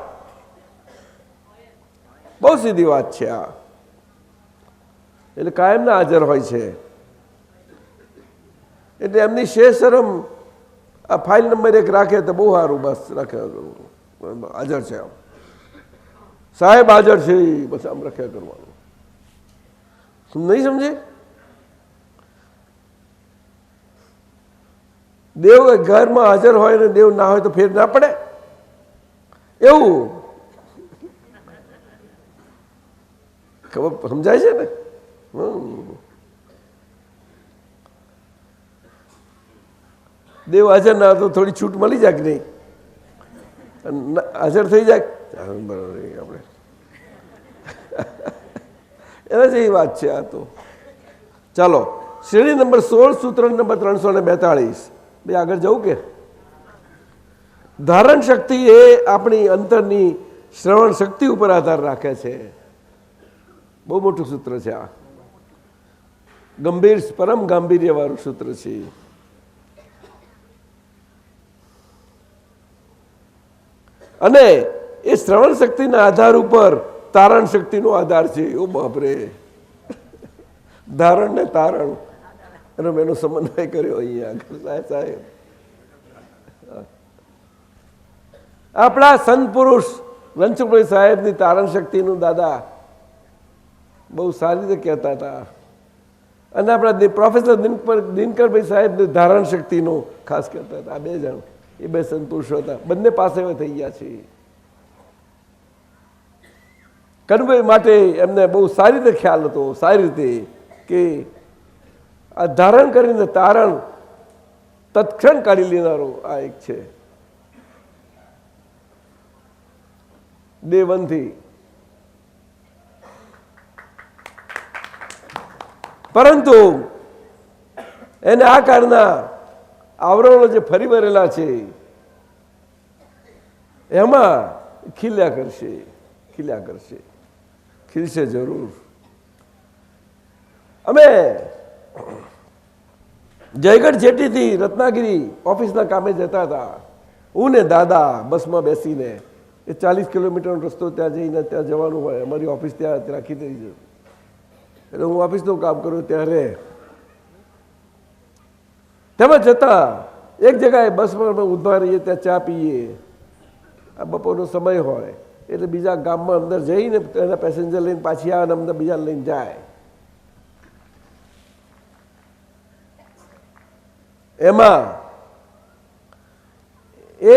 બહુ સીધી વાત છે આ. એટલે કાયમના હાજર હોય છે. એટલે એમની શેષરમ આ ફાઇલ નંબર 1 રાખે તો બહુ સારું. બસ રાખે, હાજર છે, આમ સાહેબ હાજર છે, બસ આમ રાખ્યા કરવાનું. નહીં સમજે? દેવ ઘરમાં હાજર હોય ને દેવ ના હોય તો ફેર ના પડે એવું ખબર સમજાય છે ને? દેવ હાજર ના તો થોડી છૂટ મળી જાય કે નહીં? હાજર થઈ જાય બરાબર. આપણે એના જેવી વાત છે આ તો. ચાલો, શ્રેણી નંબર 16, સૂત્ર નંબર 342. બે આગળ જવું કે? ધારણ શક્તિ એ આપણી અંતરની શ્રવણ શક્તિ ઉપર આધાર રાખે છે. બહુ મોટું સૂત્ર છે આ, ગંભીર પરમ ગાંભીર્ય વાળું સૂત્ર છે. અને એ શ્રવણ શક્તિના આધાર ઉપર તારણ શક્તિનો આધાર છે. ઓ બાપરે, ધારણ ને તારણ એનો સમન્વય કર્યો અહીંયા સાહેબ. આપણા સંત પુરુષ રણછોડભાઈ સાહેબની તારણ શક્તિનું દાદા બહુ સારી રીતે કહેતા હતા. અને આપણા પ્રોફેસર દિનકરભાઈ સાહેબની ધારણ શક્તિનું ખાસ કહેતા હતા. આ બે જણ, એ બે સંત પુરુષો હતા, બંને પાસે થઈ ગયા છે. કનુભાઈ માટે એમને બહુ સારી રીતે ખ્યાલ હતો, સારી રીતે, કે આ ધારણ કરીને તારણ તત્ક્ષણ કાઢી લેનારો આ એક છે દેવનથી. પરંતુ એને આ કાળના આવરણો જે ફરી વળેલા છે એમાં ખીલ્યા કરશે, ખીલ્યા કરશે, ખીલશે જરૂર. અમે જયગઢ જેટીથી રત્નાગીરી ઓફિસના કામે જતા હતા. હું ને દાદા બસમાં બેસીને, એ 40 કિલોમીટરનો રસ્તો ત્યાં જઈને ત્યાં જવાનું હોય. અમારી ઓફિસ ત્યાં રાખી દઈ, એટલે હું ઓફિસનું કામ કરું ત્યારે તેમાં જતા એક જગ્યાએ બસમાં ઊભા રહીએ, ત્યાં ચા પીએ. આ બપોરનો સમય હોય એટલે બીજા ગામમાં અંદર જઈને એના પેસેન્જર લઈને પાછી આવે, અમને બીજા લઈને જાય. એમાં એ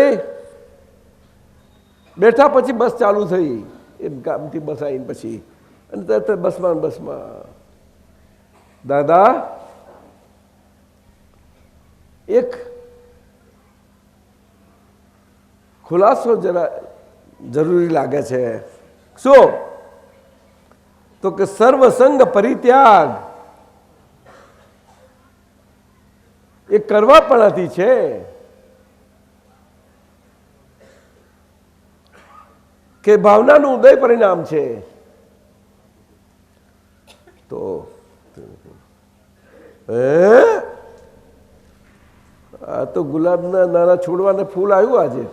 બેઠા પછી બસ ચાલુ થઈ, એ ગામથી બસ આવીને પછી, અને તરત બસમાં દાદા એક ખુલાસો જરા જરૂરી લાગે છે. શું? તો કે સર્વસંગ પરિત્યાગ એ કરવાપણાથી છે. કે ભાવનાનું ઉદય પરિણામ છે. તો આ તો ગુલાબના નાના છોડવાને ફૂલ આવ્યું આજે.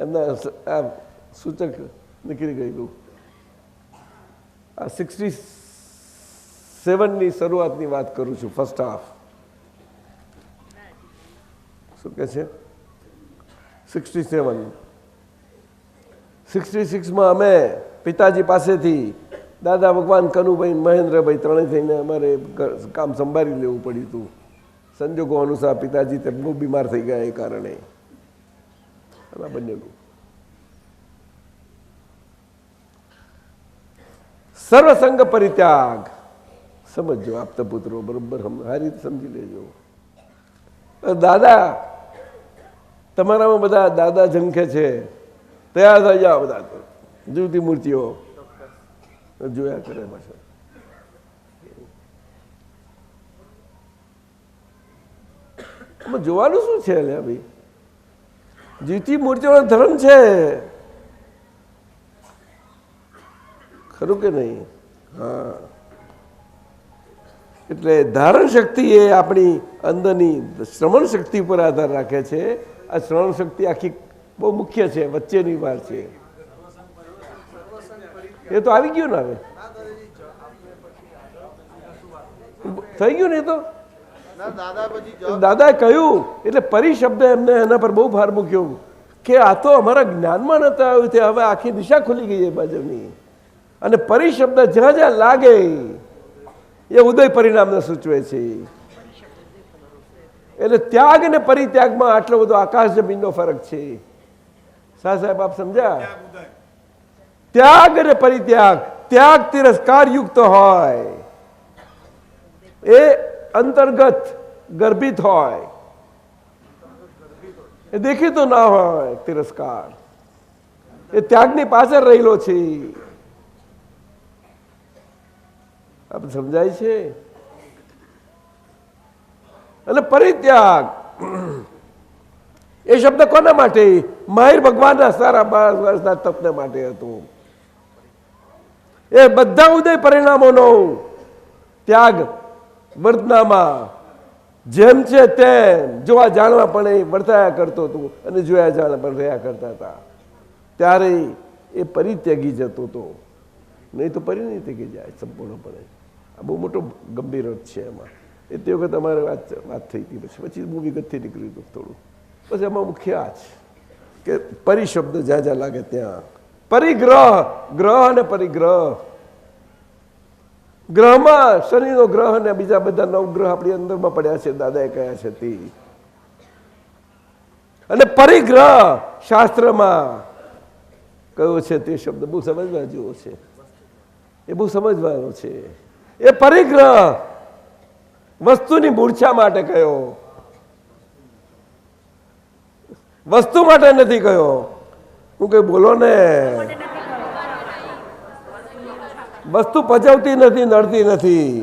એમના આ સૂચક નીકળી ગયેલું. આ 67ની શરૂઆતની વાત કરું છું, ફર્સ્ટ હાફ. શું કે છે? 67. 66માં અમે પિતાજી પાસેથી દાદા ભગવાન, કનુભાઈ, મહેન્દ્રભાઈ ત્રણેય થઈને અમારે કામ સંભાળી લેવું પડ્યું હતું. સંજોગો અનુસાર પિતાજી તે બહુ બીમાર થઈ ગયા એ કારણે. બનેલું સર્વસંગ પરિત્યાગ. સમજો આપતા પુત્રો, બરોબર સારી રીતે સમજી લેજો. દાદા, તમારામાં બધા દાદા ઝંખે છે, તૈયાર થઈ જાઓ બધા. જીવતી મૂર્તિઓ જોયા કરે પાછા. જોવાનું શું છે ભાઈ? જીવતી મૂર્તિઓનો ધર્મ છે, ખરું કે નહીં? હા. એટલે ધારણ શક્તિ એ આપણી અંદરની શ્રવણ શક્તિ પર આધાર રાખે છે. આ શ્રવણ શક્તિ આખી બહુ મુખ્ય છે, વચ્ચેની વાર છે. એ તો આવી ગયું ને, હવે થઈ ગયું ને. એ તો દાદાએ કહ્યું, એટલે પરિશબ્દ એમને એના પર બહુ ભાર મૂક્યો કે આ તો અમારા જ્ઞાનમાં નતા આવ્યું, તે હવે આખી દિશા ખુલી ગઈ એ બાજુની. અને પરિશબ્દ જ્યાં જ્યાં લાગે એ ઉદય પરિણામને સૂચવે છે. એટલે ત્યાગ અને પરિત્યાગમાં આટલો બધો આકાશ જમીનનો ફરક છે. સાહેબ આપ સમજ્યા? ત્યાગ અને પરિત્યાગ, ત્યાગ તિરસ્કાર યુક્ત હોય, એ અંતર્ગત ગર્ભિત હોય, એ દેખીતો ના હોય. તિરસ્કાર એ ત્યાગની પાછળ રહેલો છે. આપણે સમજાય છે? અને પરિત્યાગ એ શબ્દ કોના માટે? માહિર ભગવાનના સારા 12 વર્ષના તપને માટે હતું. એ બધા ઉદય પરિણામોનો ત્યાગ વર્તનામાં જેમ છે તેમ જોવા જાણવા પણ એ વર્તાયા કરતો હતો અને જોયા જાણવા પણ રહ્યા કરતા હતા. ત્યારે એ પરિત્યાગી જતો હતો, નહીં તો પરિણિતી જાય સંપૂર્ણપણે. આ બહુ મોટો ગંભીર અર્થ છે એમાં. એ તે વખત અમારે વાત થઈ હતી. પછી બહુ વિગતથી નીકળ્યું હતું થોડું. પછી એમાં મુખ્ય આ છે કે પરિશબ્દ જ્યાં જ્યાં લાગે ત્યાં પરિગ્રહ, ગ્રહ અને પરિગ્રહ. ગ્રહમાં શનિનો ગ્રહ અને બીજા બધા નવગ્રહ આપણી અંદરમાં પડ્યા છે, દાદાએ કહ્યા છે તે. અને પરિગ્રહ શાસ્ત્રમાં કયો છે તે શબ્દ બહુ સમજવા જેવો છે. એ બહુ સમજવાનો છે. એ પરિગ્રહ વસ્તુની મૂર્છા માટે કયો, વસ્તુ માટે નથી કયો. હું કઈ બોલો ને. વસ્તુ પચવતી નથી, નડતી નથી,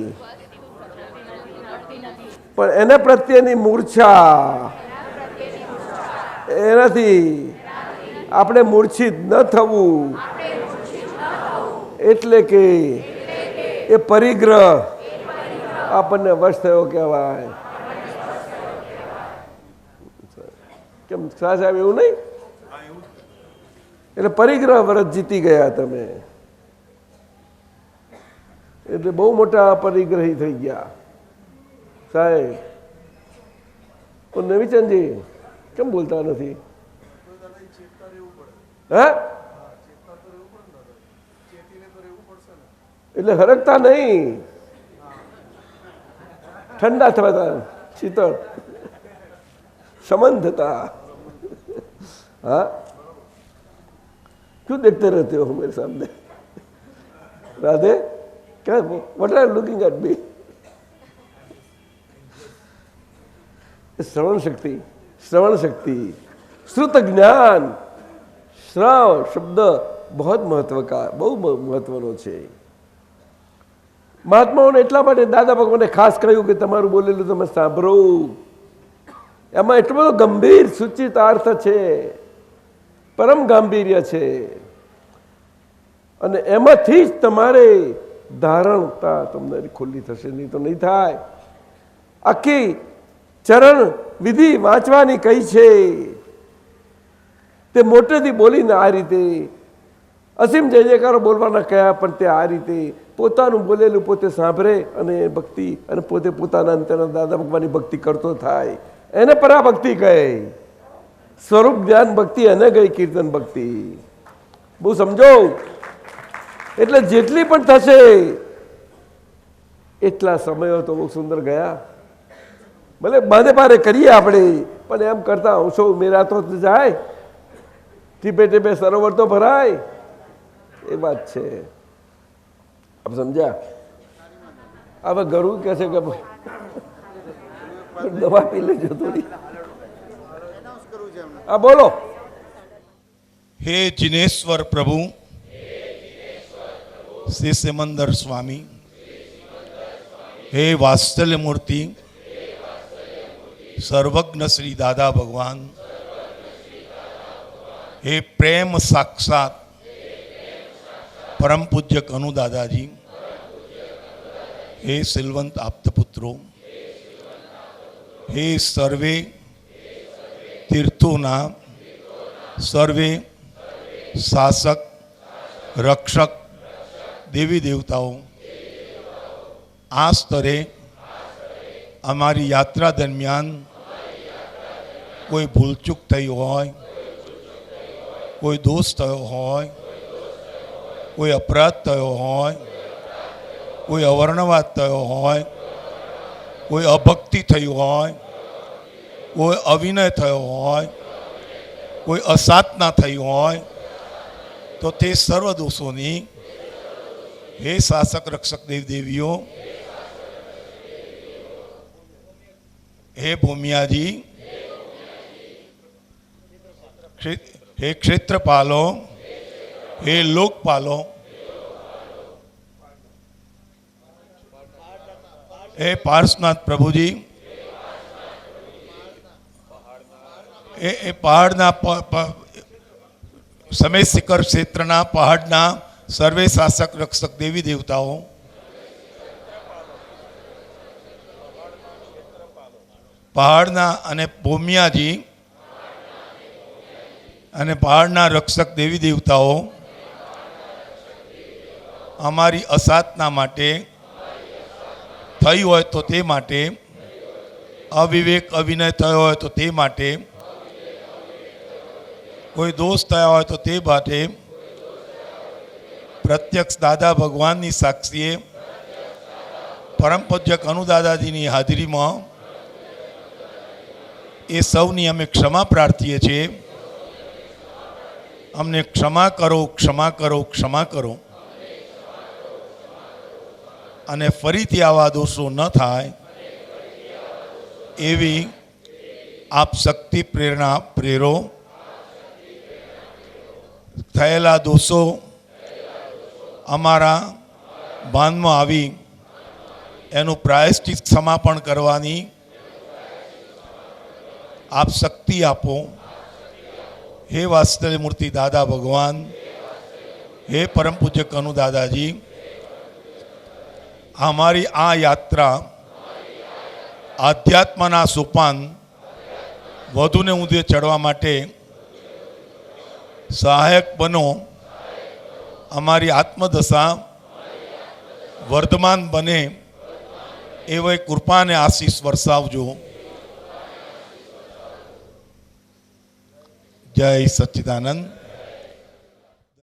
પણ એને પ્રત્યેની મૂર્છા, એનાથી આપણે મૂર્છિત ન થવું, એટલે કે એ પરિગ્રહ આપણને વશ થયો કહેવાય. કેમ સાહેબ એવું નહીં? એટલે પરિગ્રહ વ્રત જીતી ગયા તમે, એટલે બહુ મોટા પરિગ્રહી થઈ ગયા સાહેબ. નવીચંદજી કેમ બોલતા નથી? હે? એટલે હરકતા નહીં, ઠંડા થતા, શીતળ समन થતા. हाँ क्यों देखते रहते हो मेरे सामने? राधे क्या what are looking at me? श्रवण शक्ति, श्रवण शक्ति, श्रुत ज्ञान. श्रव शब्द बहुत महत्व का, बहु महत्वનો છે. મહાત્માઓને એટલા માટે દાદા ભગવાને ખાસ કહ્યું કે તમારું બોલેલું તમે સાંભળો. એમાં એટલો બધો ગંભીર સૂચિત અર્થ છે, પરમ ગાંભીર્ય છે, અને એમાંથી જ તમારે ધારણતા તમને ખુલ્લી થશે, નહીં તો નહીં થાય. આખી ચરણ વિધિ વાંચવાની કઈ છે તે મોટેથી બોલીને આ રીતે અસીમ જય જયકારો બોલવાના કયા, પણ તે આ રીતે પોતાનું બોલેલું પોતે સાંભળે અને ભક્તિ, અને પોતે પોતાના અંતરના દાદા ભગવાનની ભક્તિ કરતો થાય. એને પરાભક્તિ કહે. સ્વરૂપ જ્ઞાન ભક્તિ એને ગઈ કીર્તન ભક્તિ. બહુ સમજો. એટલે જેટલી પણ થશે એટલા સમયો તો બહુ સુંદર ગયા. ભલે બાંધે પારે કરીએ આપણે, પણ એમ કરતા અંશો મેરા તો જાય, ટીપે ટીપે સરોવર તો ભરાય. એ વાત છે. આપ સમજ્યા? હવે ગરુ કહે છે કે દવા પી લેજો થોડી. હા બોલો. हे जिनेश्वर प्रभु, श्री सिमंदर स्वामी, हे वात्सल्य मूर्ति, सर्वज्ञ श्री दादा भगवान, हे प्रेम साक्षात परम पूज्य कनु दादाजी, हे सिलवंत आप्तपुत्रो, हे सर्वे तीर्थोना सर्वे शासक रक्षक देवी देवताओं आ स्તરે અમારી યાત્રા દરમિયાન કોઈ ભૂલચૂક થઈ હોય, કોઈ દોષ થયો હોય, કોઈ અપરાધ થયો હોય, કોઈ અવર્ણવાદ થયો હોય, કોઈ અભક્તિ થઈ હોય, કોઈ અવિનય થયો હોય, કોઈ અસાધના થઈ હોય, તો તે સર્વ દોષોની હે શાસક રક્ષક દેવ દેવીઓ, हे भूमियाजी, हे क्षेत्रपालो, हे लोकपालो, हे पार्श्वनाथ प्रभु जी, ए पहाड़ना समय शिखर क्षेत्रना पहाड़ना सर्वे शासक रक्षक देवी देवताओं, पहाड़ना अने भूमियाजी अने पहाड़ना रक्षक देवी देवताओं अमारी असाधना माटे थई होय तो ते माटे, अविवेक अविनय थयो होय तो ते माटे, कोई दोष थया होय तो ते माटे प्रत्यक्ष दादा भगवान नी साक्षीए परम पूज्य कनु दादाजी नी हाजरी में એ સૌની અમે ક્ષમા પ્રાર્થીએ છીએ. અમને ક્ષમા કરો, ક્ષમા કરો, ક્ષમા કરો, અને ફરીથી આવા દોષો ન થાય એવી આપ શક્તિ પ્રેરણા પ્રેરો. થયેલા દોષો અમારા ભાનમાં આવી એનું પ્રાયશ્ચિત સમાપન કરવાની आप शक्ति आपो. हे वात्सल्य मूर्ति दादा भगवान, हे परम पूज्य कनु दादाजी, हमारी आ यात्रा आध्यात्मना सोपान વધુ ને ઊંધે ચડવા માટે સહાયક બનો. અમારી આત્મદશા વર્ધમાન બને એવી કૃપા અને આશીષ વરસાવજો. जय सच्चिदानंद.